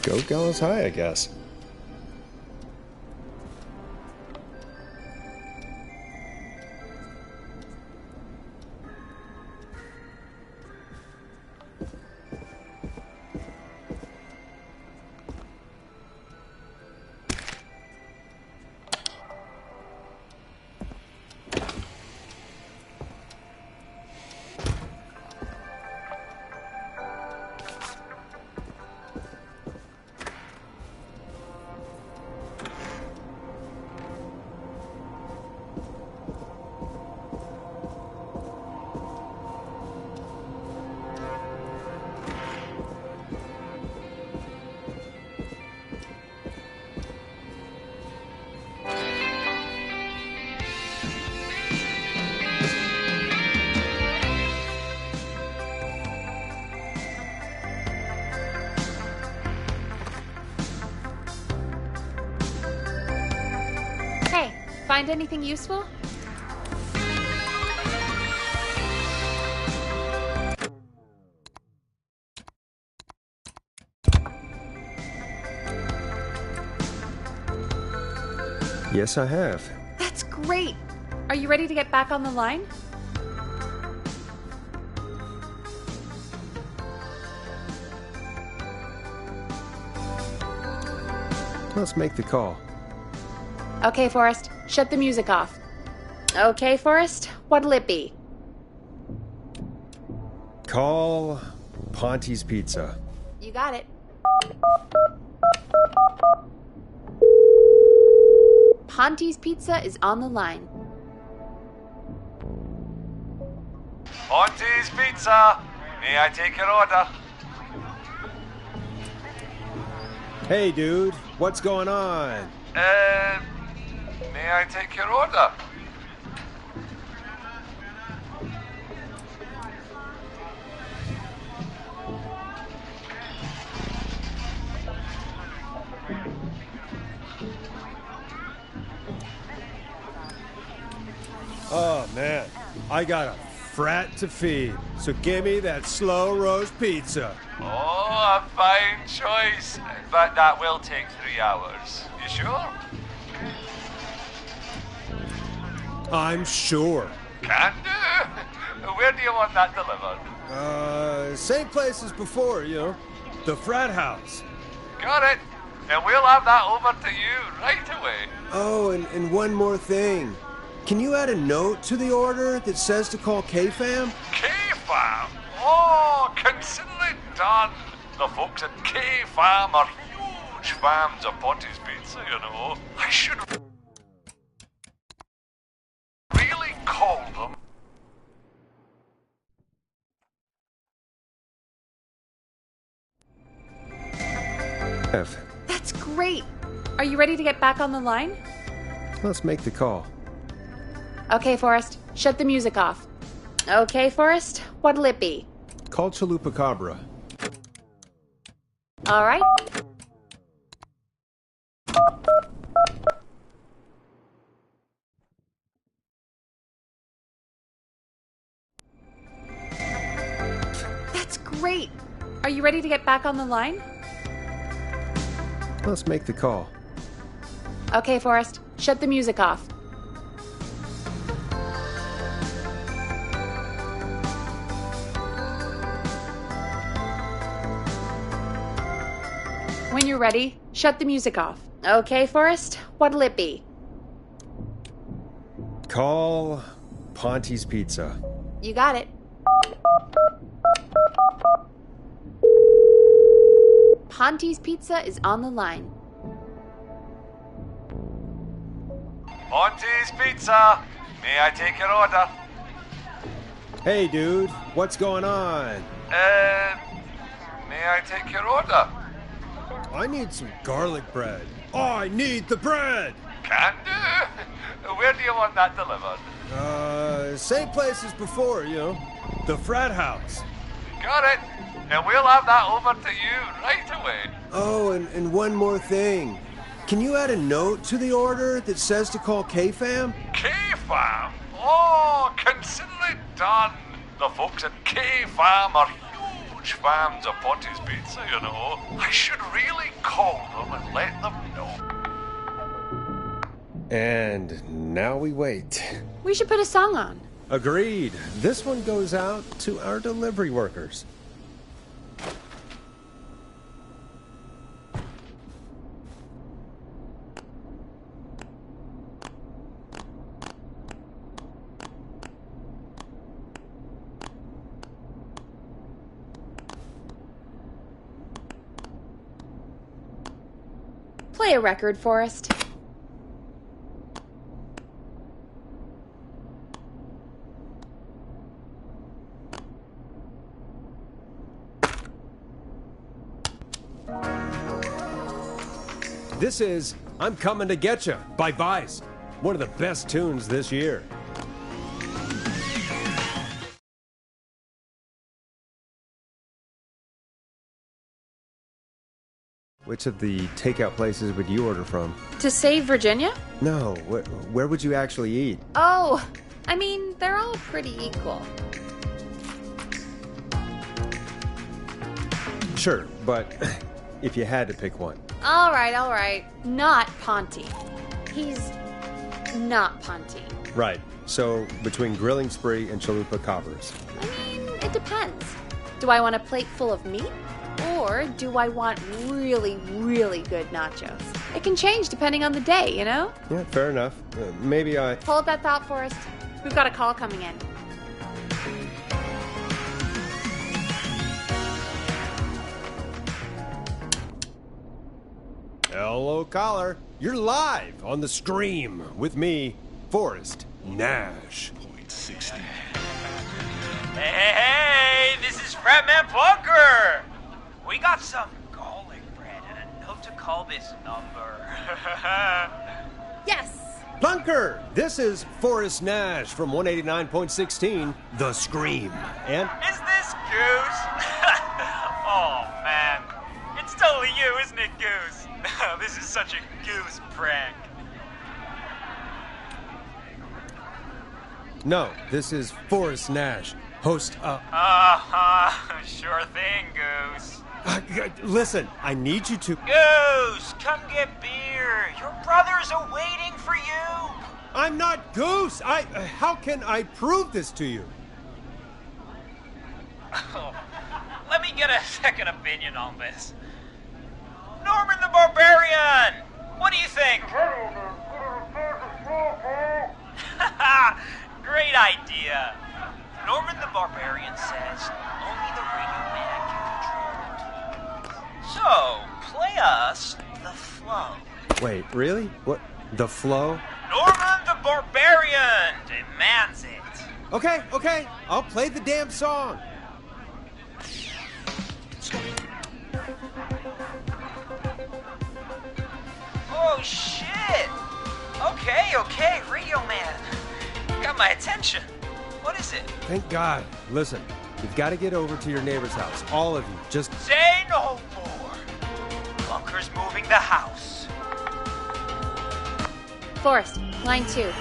Go Gallows High, I guess. find anything useful? Yes, I have. That's great. Are you ready to get back on the line? Let's make the call. Okay, Forrest, shut the music off. Okay, Forrest, what'll it be? Call Ponte's Pizza. You got it. Ponte's Pizza is on the line. Ponte's Pizza. May I take your order? Hey, dude, what's going on? May I take your order? Oh, man, I got a frat to feed, so give me that slow roast pizza. Oh, a fine choice. But that will take 3 hours. You sure? I'm sure. Can do. Where do you want that delivered? Same place as before, you know, the frat house. Got it. And we'll have that over to you right away. Oh, and one more thing. Can you add a note to the order that says to call K-Fam? K-Fam? Oh, consider it done. The folks at K-Fam are huge fans of Ponte's Pizza, you know. I should really call them. F. That's great. Are you ready to get back on the line? Let's make the call. Okay, Forrest, shut the music off. Okay, Forrest, what'll it be? Call Chalupa Cabra. All right. That's great. Are you ready to get back on the line? Let's make the call. Okay, Forrest, shut the music off. When you're ready, shut the music off. Okay, Forrest, what'll it be? Call Ponte's Pizza. You got it. Ponte's Pizza is on the line. Ponte's Pizza. May I take your order? Hey, dude, what's going on? May I take your order? I need some garlic bread. Oh, I need the bread! Can do. Where do you want that delivered? Same place as before, you know, the frat house. Got it. And we'll have that over to you right away. Oh, and one more thing. Can you add a note to the order that says to call K-Fam? K-Fam? Oh, consider it done. The folks at K-Fam are huge fans of Ponte's Pizza, you know. I should really call them and let them know. And now we wait. We should put a song on. Agreed. This one goes out to our delivery workers. Play a record, Forrest. This is I'm Coming to Getcha by Vice. One of the best tunes this year. Which of the takeout places would you order from? To save Virginia? No, where would you actually eat? Oh, I mean, they're all pretty equal. Sure, but if you had to pick one. All right. Not Ponty. He's not Ponty. Right. So, between Grilling Spree and Chalupa Coppers. I mean, it depends. Do I want a plate full of meat? Or do I want really, really good nachos? It can change depending on the day, you know? Yeah, fair enough. Maybe I... Hold that thought, Forrest. We've got a call coming in. Hello, caller. You're live on the Scream with me, Forrest Nash. Hey, this is Fratman Bunker. We got some garlic bread and a note to call this number. Yes. Bunker, this is Forrest Nash from 189.16, The Scream. And... Is this Goose? Oh, man. It's totally you, isn't it, Goose? This is such a Goose prank. No, this is Forrest Nash, host Sure thing, Goose. Listen, I need you to... Goose, come get beer. Your brothers are waiting for you. I'm not Goose! How can I prove this to you? Oh, let me get a second opinion on this. Norman the Barbarian! What do you think? Great idea. Norman the Barbarian says only the Radio Man can control it. So, play us the flow. Wait, really? What? The flow? Norman the Barbarian demands it. Okay, I'll play the damn song. Oh, shit. Okay, Radio Man. Got my attention. What is it? Thank God. Listen, you've got to get over to your neighbor's house. All of you. Just... Say no more. Bunker's moving the house. Forrest, line 2.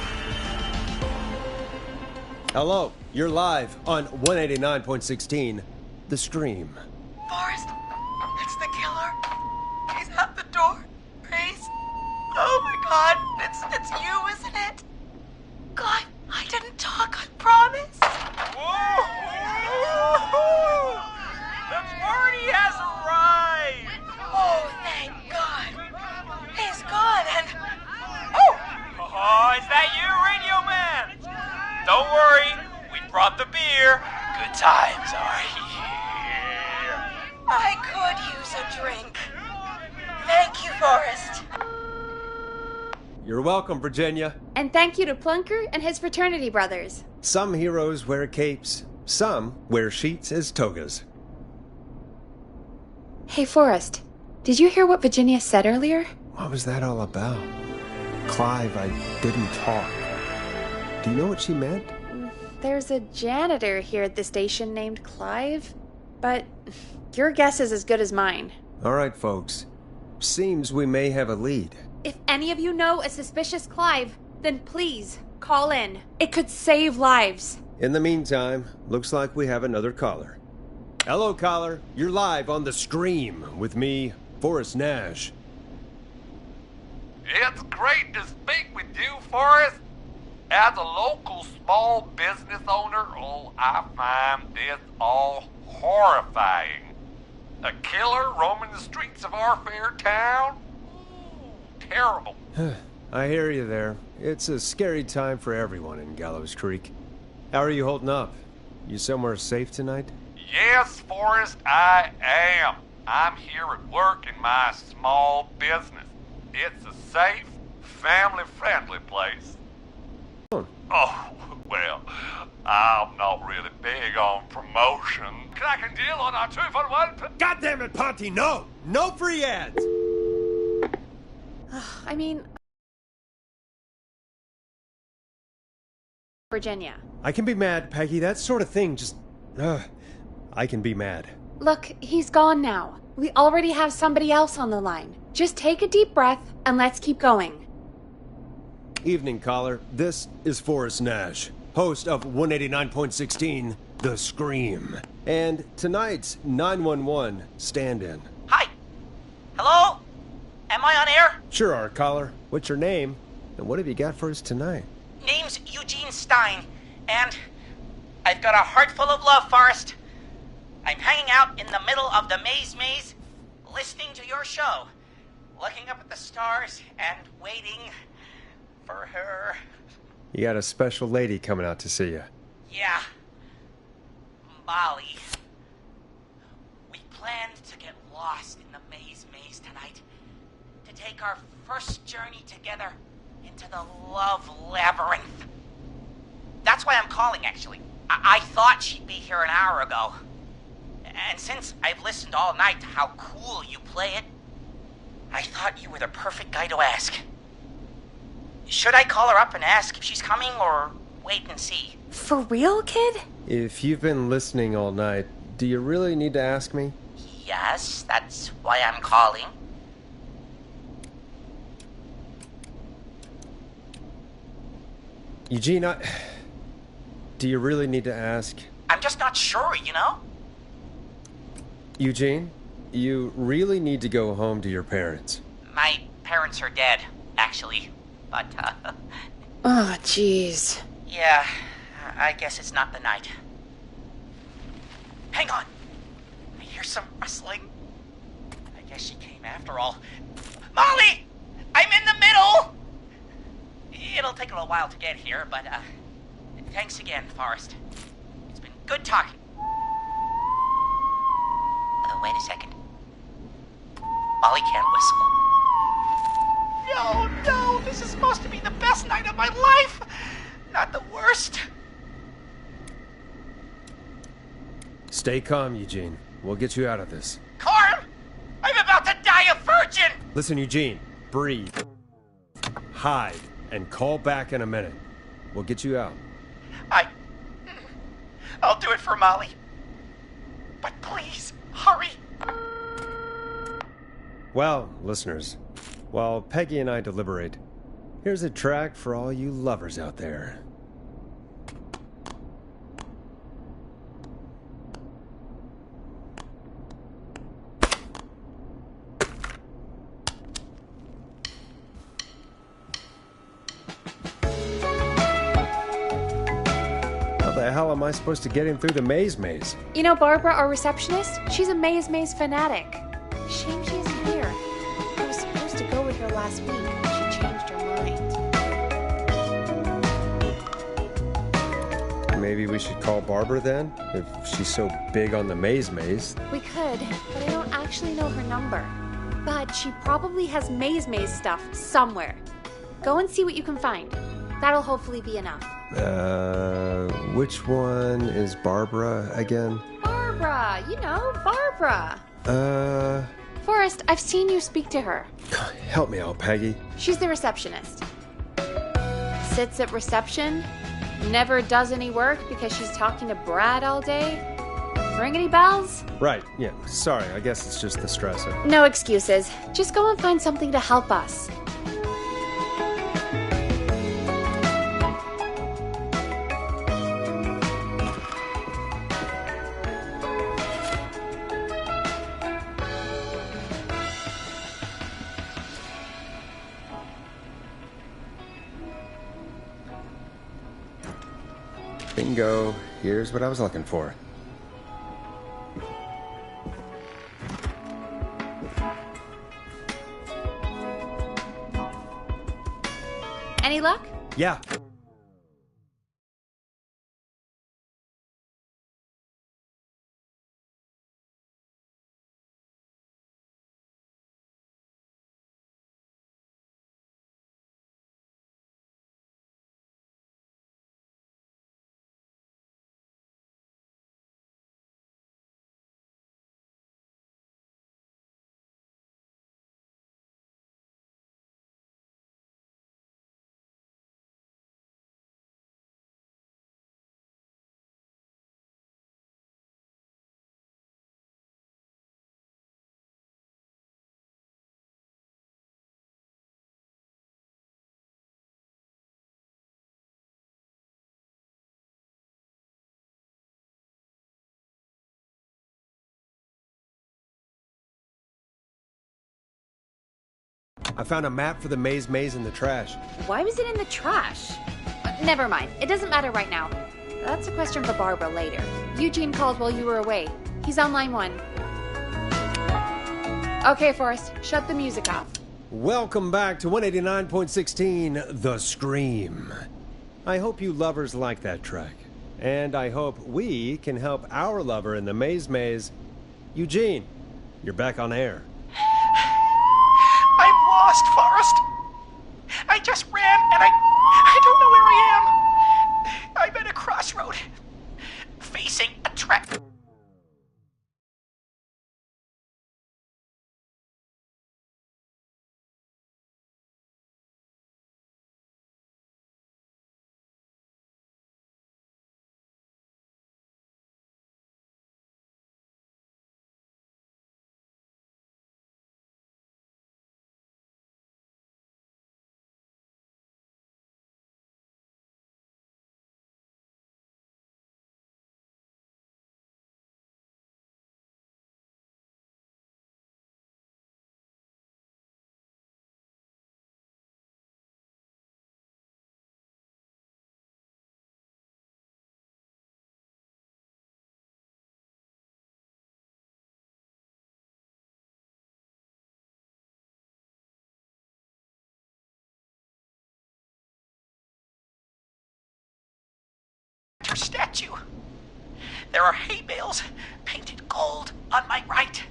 Hello, you're live on 189.16, The Scream. Forrest, it's the killer. He's at the door. Grace. Oh my God, it's you, isn't it? God, I didn't talk, I promise. Whoa! The party has arrived. Oh, thank God. He's gone and... Oh, is that you, Radio Man? Don't worry, we brought the beer. Good times are here. I could use a drink. Thank you, Forrest. You're welcome, Virginia. And thank you to Plunker and his fraternity brothers. Some heroes wear capes, some wear sheets as togas. Hey, Forrest, did you hear what Virginia said earlier? What was that all about? Clive, I didn't talk. Do you know what she meant? There's a janitor here at the station named Clive, but your guess is as good as mine. All right, folks. Seems we may have a lead. If any of you know a suspicious Clive, then please call in. It could save lives. In the meantime, looks like we have another caller. Hello, caller. You're live on The Scream with me, Forrest Nash. It's great to speak with you, Forrest. As a local small business owner, I find this all horrifying. A killer roaming the streets of our fair town? Terrible. I hear you there. It's a scary time for everyone in Gallows Creek. How are you holding up? You somewhere safe tonight? Yes, Forrest, I am. I'm here at work in my small business. It's a safe, family-friendly place. Oh, well, I'm not really big on promotion. I can deal on a 2-for-1... God damn it, Ponty, no! No free ads! I mean... Virginia. I can be mad, Peggy. That sort of thing just... I can be mad. Look, he's gone now. We already have somebody else on the line. Just take a deep breath and let's keep going. Evening, caller. This is Forrest Nash, host of 189.16, The Scream. And tonight's 911 stand-in. Hi. Hello? Am I on air? Sure are, caller. What's your name? And what have you got for us tonight? Name's Eugene Stein, and I've got a heart full of love, Forrest. I'm hanging out in the middle of the maze, listening to your show, looking up at the stars and waiting for her. You got a special lady coming out to see you. Yeah. Molly. We planned to get lost in the maze tonight, to take our first journey together into the love labyrinth. That's why I'm calling, actually. I thought she'd be here an hour ago. And since I've listened all night to how cool you play it, I thought you were the perfect guy to ask. Should I call her up and ask if she's coming, or wait and see? For real, kid? If you've been listening all night, do you really need to ask me? Yes, that's why I'm calling. Eugene, do you really need to ask? I'm just not sure, you know? Eugene, you really need to go home to your parents. My parents are dead, actually. But, Oh, jeez. yeah, I guess it's not the night. Hang on. I hear some rustling. I guess she came after all. Molly! I'm in the middle! It'll take a little while to get here, but, thanks again, Forrest. It's been good talking. Wait a second. Molly can't whistle. No, this is supposed to be the best night of my life! Not the worst. Stay calm, Eugene. We'll get you out of this. Carm! I'm about to die a virgin! Listen, Eugene, breathe. Hide, and call back in a minute. We'll get you out. I'll do it for Molly. But please, hurry. Well, listeners, while Peggy and I deliberate, here's a track for all you lovers out there. How the hell am I supposed to get him through the maze? You know Barbara, our receptionist? She's a maze fanatic. Shame she isn't here. I was supposed to go with her last week, but she changed her mind. Maybe we should call Barbara then, if she's so big on the maze. We could, but I don't actually know her number. But she probably has maze stuff somewhere. Go and see what you can find. That'll hopefully be enough. Which one is Barbara again? Barbara! You know, Barbara! Forrest, I've seen you speak to her. Help me out, Peggy. She's the receptionist. Sits at reception, never does any work because she's talking to Brad all day. Ring any bells? Right, yeah. Sorry, I guess it's just the stressor. No excuses. Just go and find something to help us. Bingo. Here's what I was looking for. Any luck? Yeah. I found a map for the maze in the trash. Why was it in the trash? Never mind. It doesn't matter right now. That's a question for Barbara later. Eugene called while you were away. He's on line 1. Okay, Forrest. Shut the music off. Welcome back to 189.16, The Scream. I hope you lovers like that track. And I hope we can help our lover in the maze. Eugene, you're back on air. I'm lost, Forrest. I just ran and I don't know where I am. I'm at a crossroad, facing a trap. Statue. There are hay bales painted gold on my right.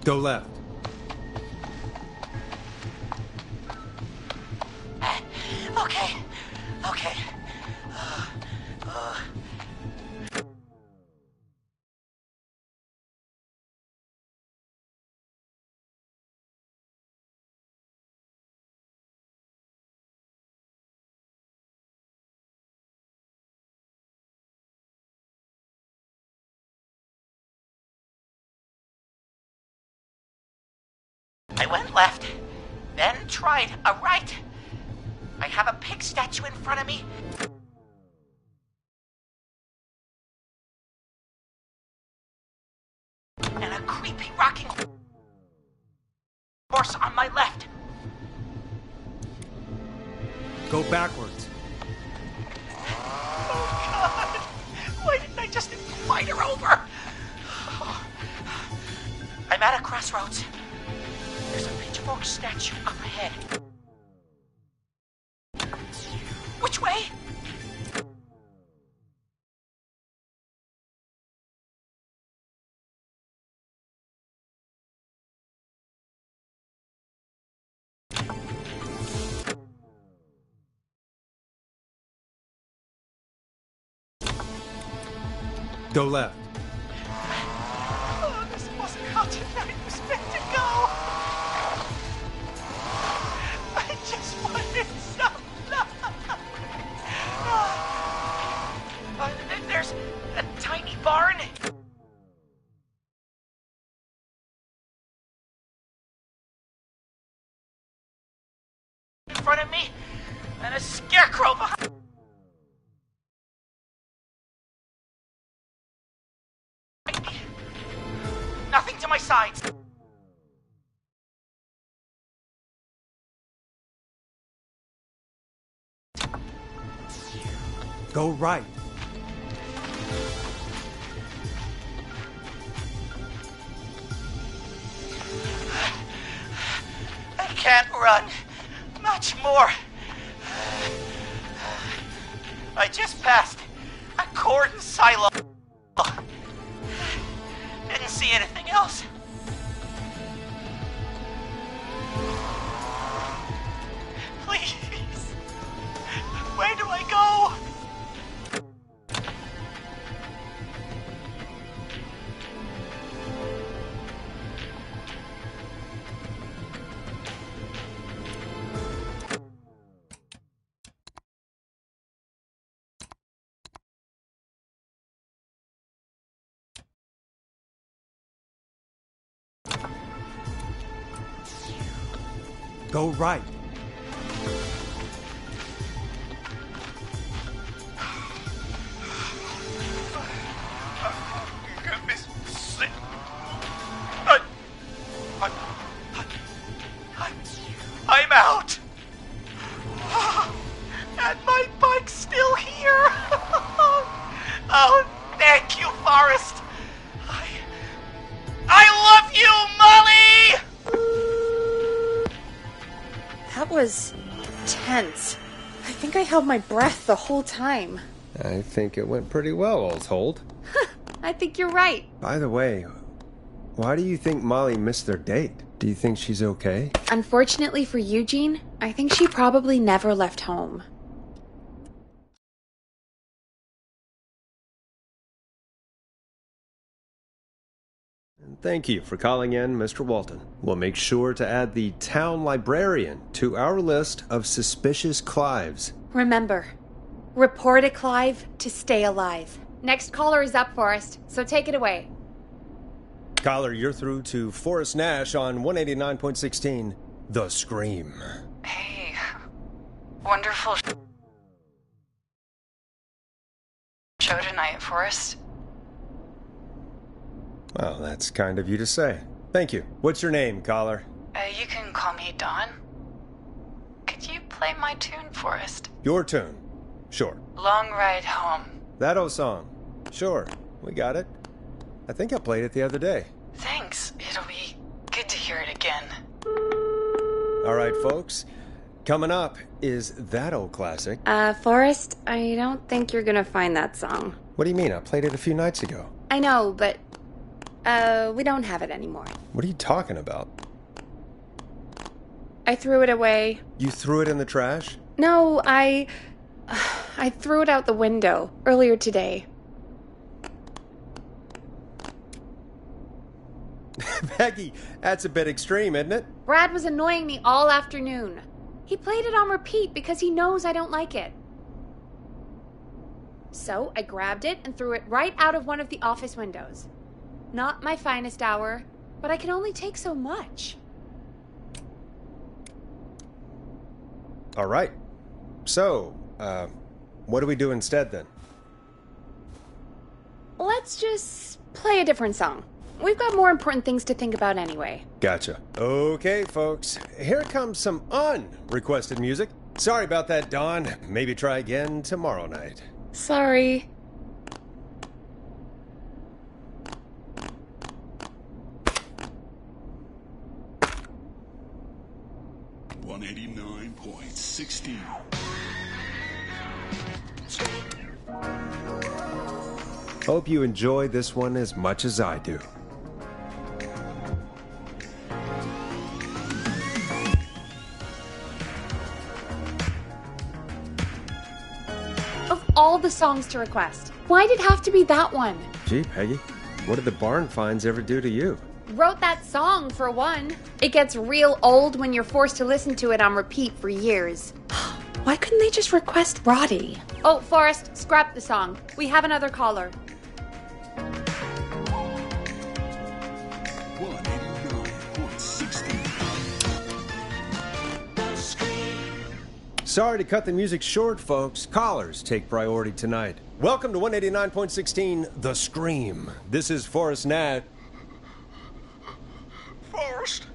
Go left. Okay. I went left, then tried a right. I have a pig statue in front of me. And a creepy rocking horse on my left. Go backwards. Oh, God. Why didn't I just invite her over? I'm at a crossroads. There's a pitchfork statue up ahead. Which way? Go left. Oh, this wasn't how tonight was meant to go. I just wanted some love. There's a tiny barn. In front of me, and a scarecrow behind. Nothing to my sides. Go right. I can't run much more. I just passed a corn silo. Didn't see anything else. Please. Where do I go? Go right. was tense. I think I held my breath the whole time. I think it went pretty well, all told. I think you're right. By the way, why do you think Molly missed their date? Do you think she's okay? Unfortunately for Eugene, I think she probably never left home. Thank you for calling in, Mr. Walton. We'll make sure to add the town librarian to our list of suspicious Clives. Remember, report a Clive to stay alive. Next caller is up, Forrest, so take it away. Caller, you're through to Forrest Nash on 189.16, The Scream. Hey, wonderful show tonight, Forrest. Well, that's kind of you to say. Thank you. What's your name, caller? You can call me Dawn. Could you play my tune, Forrest? Your tune. Sure. Long Ride Home. That old song. Sure. We got it. I think I played it the other day. Thanks. It'll be good to hear it again. All right, folks. Coming up is that old classic. Forrest, I don't think you're gonna find that song. What do you mean? I played it a few nights ago. I know, but we don't have it anymore. What are you talking about? I threw it away. You threw it in the trash? No, I threw it out the window earlier today. Peggy, that's a bit extreme, isn't it? Brad was annoying me all afternoon. He played it on repeat because he knows I don't like it. So I grabbed it and threw it right out of one of the office windows. Not my finest hour, but I can only take so much. All right. So, what do we do instead then? Let's just play a different song. We've got more important things to think about anyway. Gotcha. Okay, folks. Here comes some unrequested music. Sorry about that, Dawn. Maybe try again tomorrow night. Sorry. .16. Hope you enjoy this one as much as I do. Of all the songs to request, why'd it have to be that one? Gee, Peggy, what did the barn finds ever do to you? Wrote that song, for one. It gets real old when you're forced to listen to it on repeat for years. Why couldn't they just request Roddy? Oh, Forrest, scrap the song. We have another caller. 189.16. Sorry to cut the music short, folks. Callers take priority tonight. Welcome to 189.16, The Scream. This is Forrest Nash. Forrest?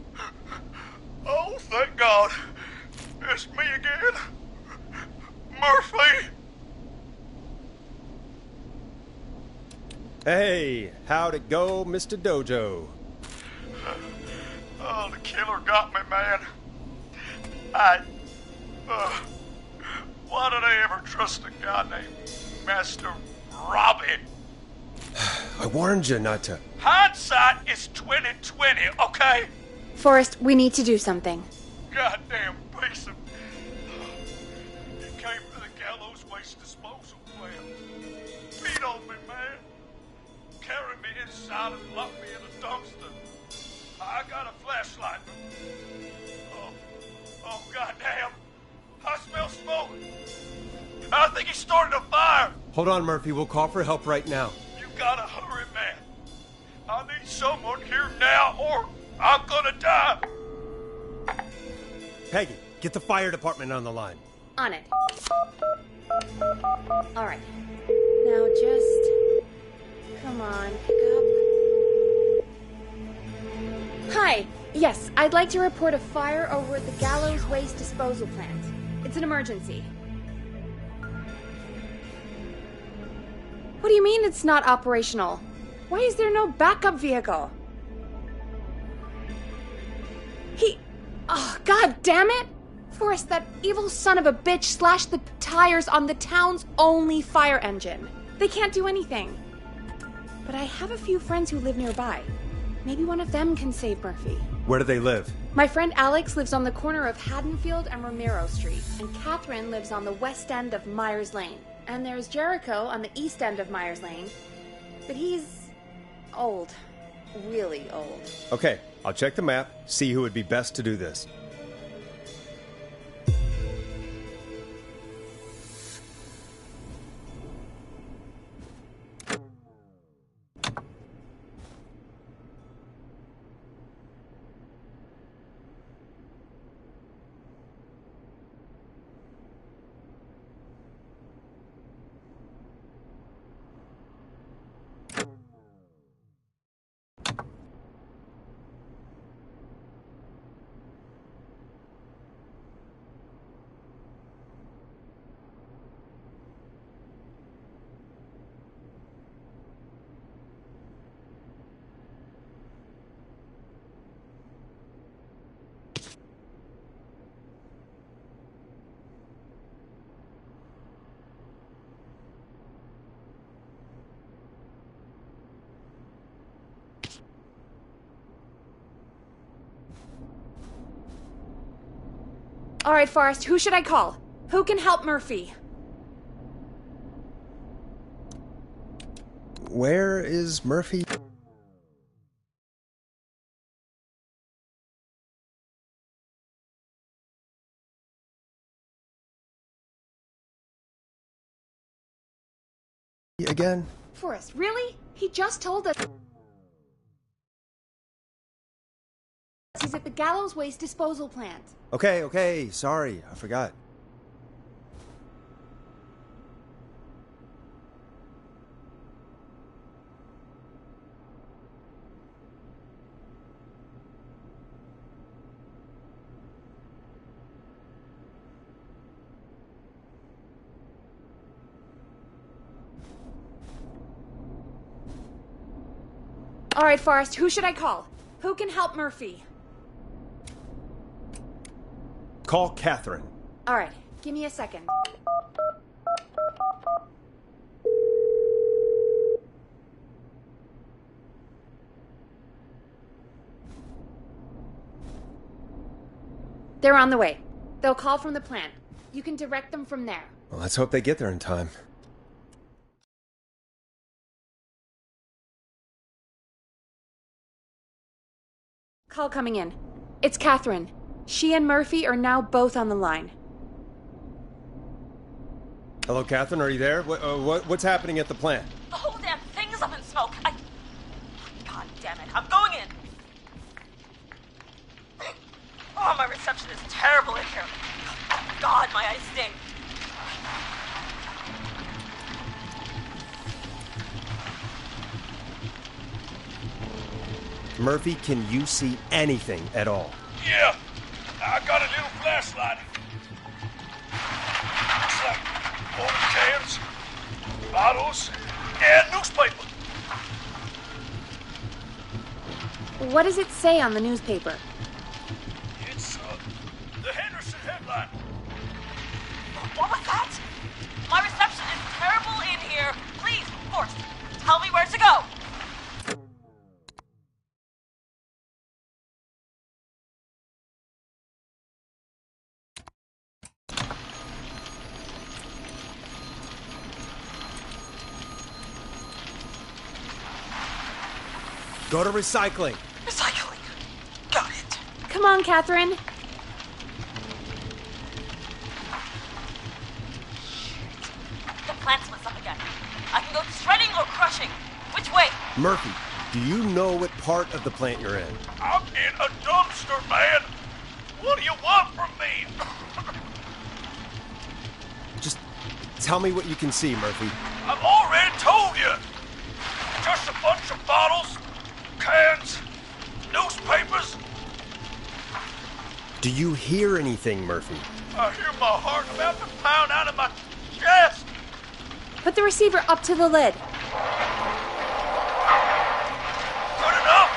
Oh, thank God. It's me again. Murphy. Hey, how'd it go, Mr. Dojo? Oh, the killer got me, man. Why did I ever trust a guy named Master Robin? I warned you not to. Hindsight is 20/20, okay? Forrest, we need to do something. Goddamn piece of... He came to the gallows waste disposal plant. Beat on me, man. Carried me inside and locked me in a dumpster. I got a flashlight. Oh, goddamn. I smell smoke. I think he started a fire. Hold on, Murphy. We'll call for help right now. You gotta hurry, man. I need someone here now or I'm gonna die. Peggy, get the fire department on the line. On it. All right. Now just... come on, pick up. Hi. Yes, I'd like to report a fire over at the Gallows Waste Disposal Plant. It's an emergency. What do you mean it's not operational? Why is there no backup vehicle? Oh, God damn it! Forrest, that evil son of a bitch slashed the tires on the town's only fire engine. They can't do anything. But I have a few friends who live nearby. Maybe one of them can save Murphy. Where do they live? My friend Alex lives on the corner of Haddonfield and Romero Street, and Catherine lives on the west end of Myers Lane. And there's Jericho on the east end of Myers Lane. But he's old. Really old. Okay, I'll check the map, see who would be best to do this. All right, Forrest, who should I call? Who can help Murphy? Where is Murphy? Again? Forrest, really? He just told us he's at the Gallows Waste Disposal Plant. Okay, sorry, I forgot. All right, Forrest, who should I call? Who can help Murphy? Call Catherine. All right, give me a second. They're on the way. They'll call from the plant. You can direct them from there. Well, let's hope they get there in time. Call coming in. It's Catherine. She and Murphy are now both on the line. Hello, Catherine, are you there? What's happening at the plant? The whole damn thing is up in smoke. God damn it, I'm going in. Oh, my reception is terrible in here. God, my eyes sting. Murphy, can you see anything at all? Yeah, I got a little flashlight. Looks like old cans, bottles, and newspaper. What does it say on the newspaper? It's, the Henderson headline. What was that? My reception is terrible in here. Please, Forrest, tell me where to go. Go to recycling. Recycling. Got it. Come on, Catherine. The plant splits up again. I can go shredding or crushing. Which way? Murphy, do you know what part of the plant you're in? I'm in a dumpster, man. What do you want from me? Just tell me what you can see, Murphy. I've already told you. Just a bunch of bottles, cans, newspapers. Do you hear anything, Murphy? I hear my heart about to pound out of my chest. Put the receiver up to the lid. Good enough.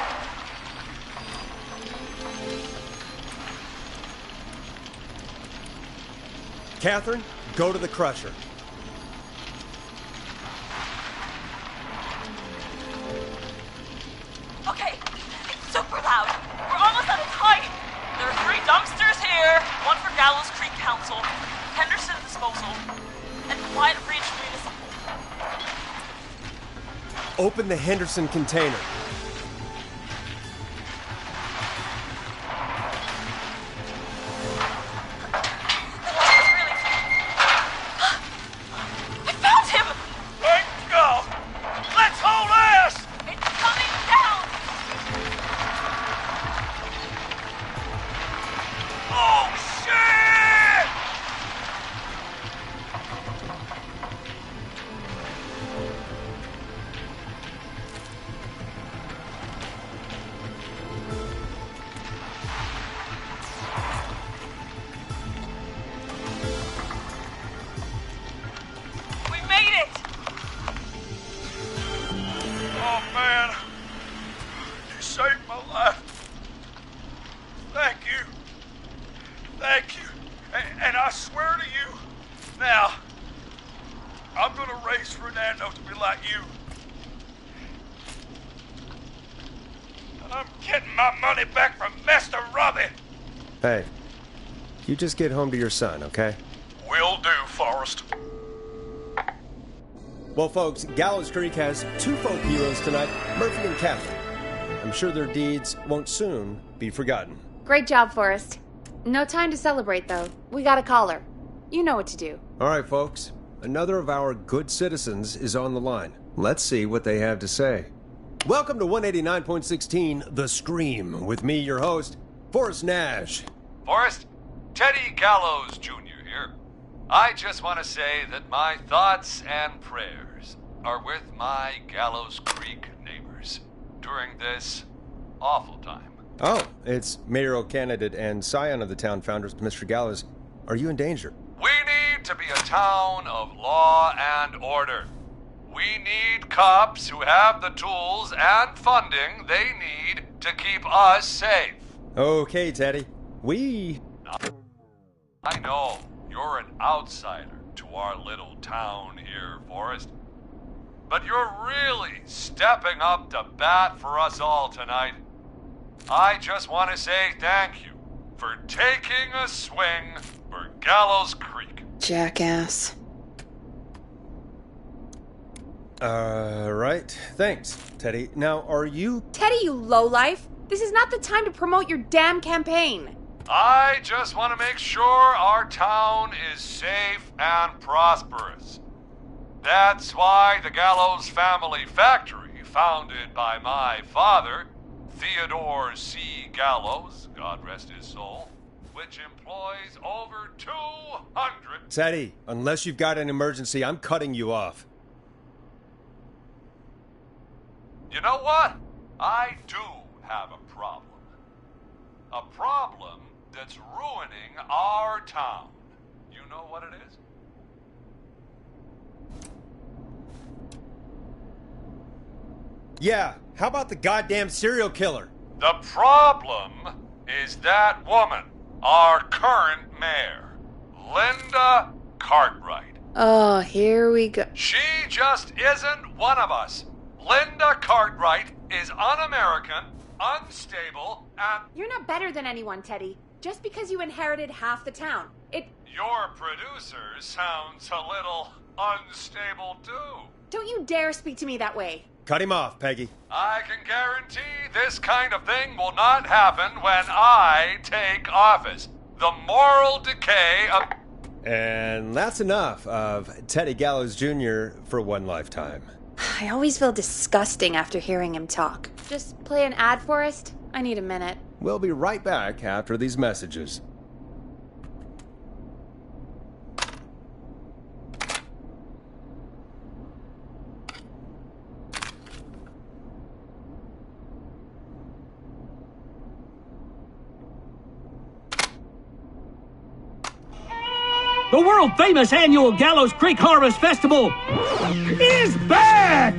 Catherine, go to the crusher. Okay, it's super loud. We're almost out of time. There are 3 dumpsters here, 1 for Gallows Creek Council, Henderson Disposal, and Quiet Ridge Municipal. Open the Henderson container. Hey, you just get home to your son, okay? Will do, Forrest. Well, folks, Gallows Creek has 2 folk heroes tonight, Murphy and Catherine. I'm sure their deeds won't soon be forgotten. Great job, Forrest. No time to celebrate, though. We got a caller. You know what to do. All right, folks. Another of our good citizens is on the line. Let's see what they have to say. Welcome to 189.16, The Scream, with me, your host, Forrest Nash. Forrest, Teddy Gallows Jr. here. I just want to say that my thoughts and prayers are with my Gallows Creek neighbors during this awful time. Oh, it's mayoral candidate and scion of the town founders, Mr. Gallows. Are you in danger? We need to be a town of law and order. We need cops who have the tools and funding they need to keep us safe. Okay, Teddy. I know you're an outsider to our little town here, Forrest. But you're really stepping up to bat for us all tonight. I just want to say thank you for taking a swing for Gallows Creek. Jackass. Right. Thanks, Teddy. Now, are you... Teddy, you lowlife! This is not the time to promote your damn campaign. I just want to make sure our town is safe and prosperous. That's why the Gallows Family Factory, founded by my father, Theodore C. Gallows, God rest his soul, which employs over 200... Teddy, unless you've got an emergency, I'm cutting you off. You know what? I do have a problem. A problem that's ruining our town. You know what it is? Yeah, how about the goddamn serial killer? The problem is that woman, our current mayor, Linda Cartwright. Oh, here we go. She just isn't one of us. Linda Cartwright is un-American, unstable, and... You're not better than anyone, Teddy. Just because you inherited half the town. Your producer sounds a little unstable, too. Don't you dare speak to me that way. Cut him off, Peggy. I can guarantee this kind of thing will not happen when I take office. The moral decay of... And that's enough of Teddy Gallows Jr. for one lifetime. I always feel disgusting after hearing him talk. Just play an ad, Forrest. I need a minute. We'll be right back after these messages. The world-famous annual Gallows Creek Harvest Festival is back!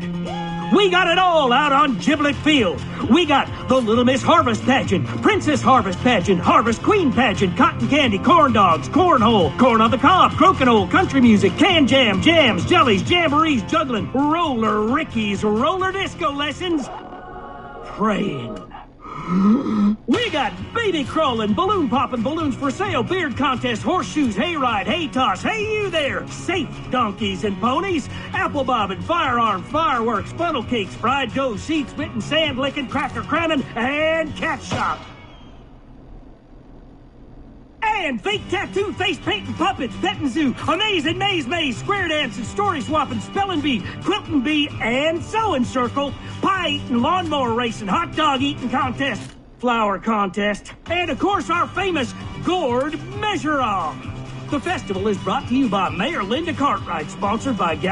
We got it all out on Giblet Field. We got the Little Miss Harvest Pageant, Princess Harvest Pageant, Harvest Queen Pageant, cotton candy, corn dogs, cornhole, corn on the cob, crokinole, country music, can jam, jams, jellies, jamborees, juggling, roller rickies, roller disco lessons, praying. We got baby crawling, balloon popping, balloons for sale, beard contest, horseshoes, hayride, hay toss, hey you there, safe donkeys and ponies, apple bobbing, firearm, fireworks, funnel cakes, fried dough, seed spitting, sand licking, cracker cramming, and cat shop. And fake tattoo, face painting, puppets, petting zoo, amazing maze, square dancing, story swapping, spelling bee, quilting bee, and sewing circle, pie eating, lawnmower racing, hot dog eating contest, flower contest, and of course our famous gourd measure-off. The festival is brought to you by Mayor Linda Cartwright, sponsored by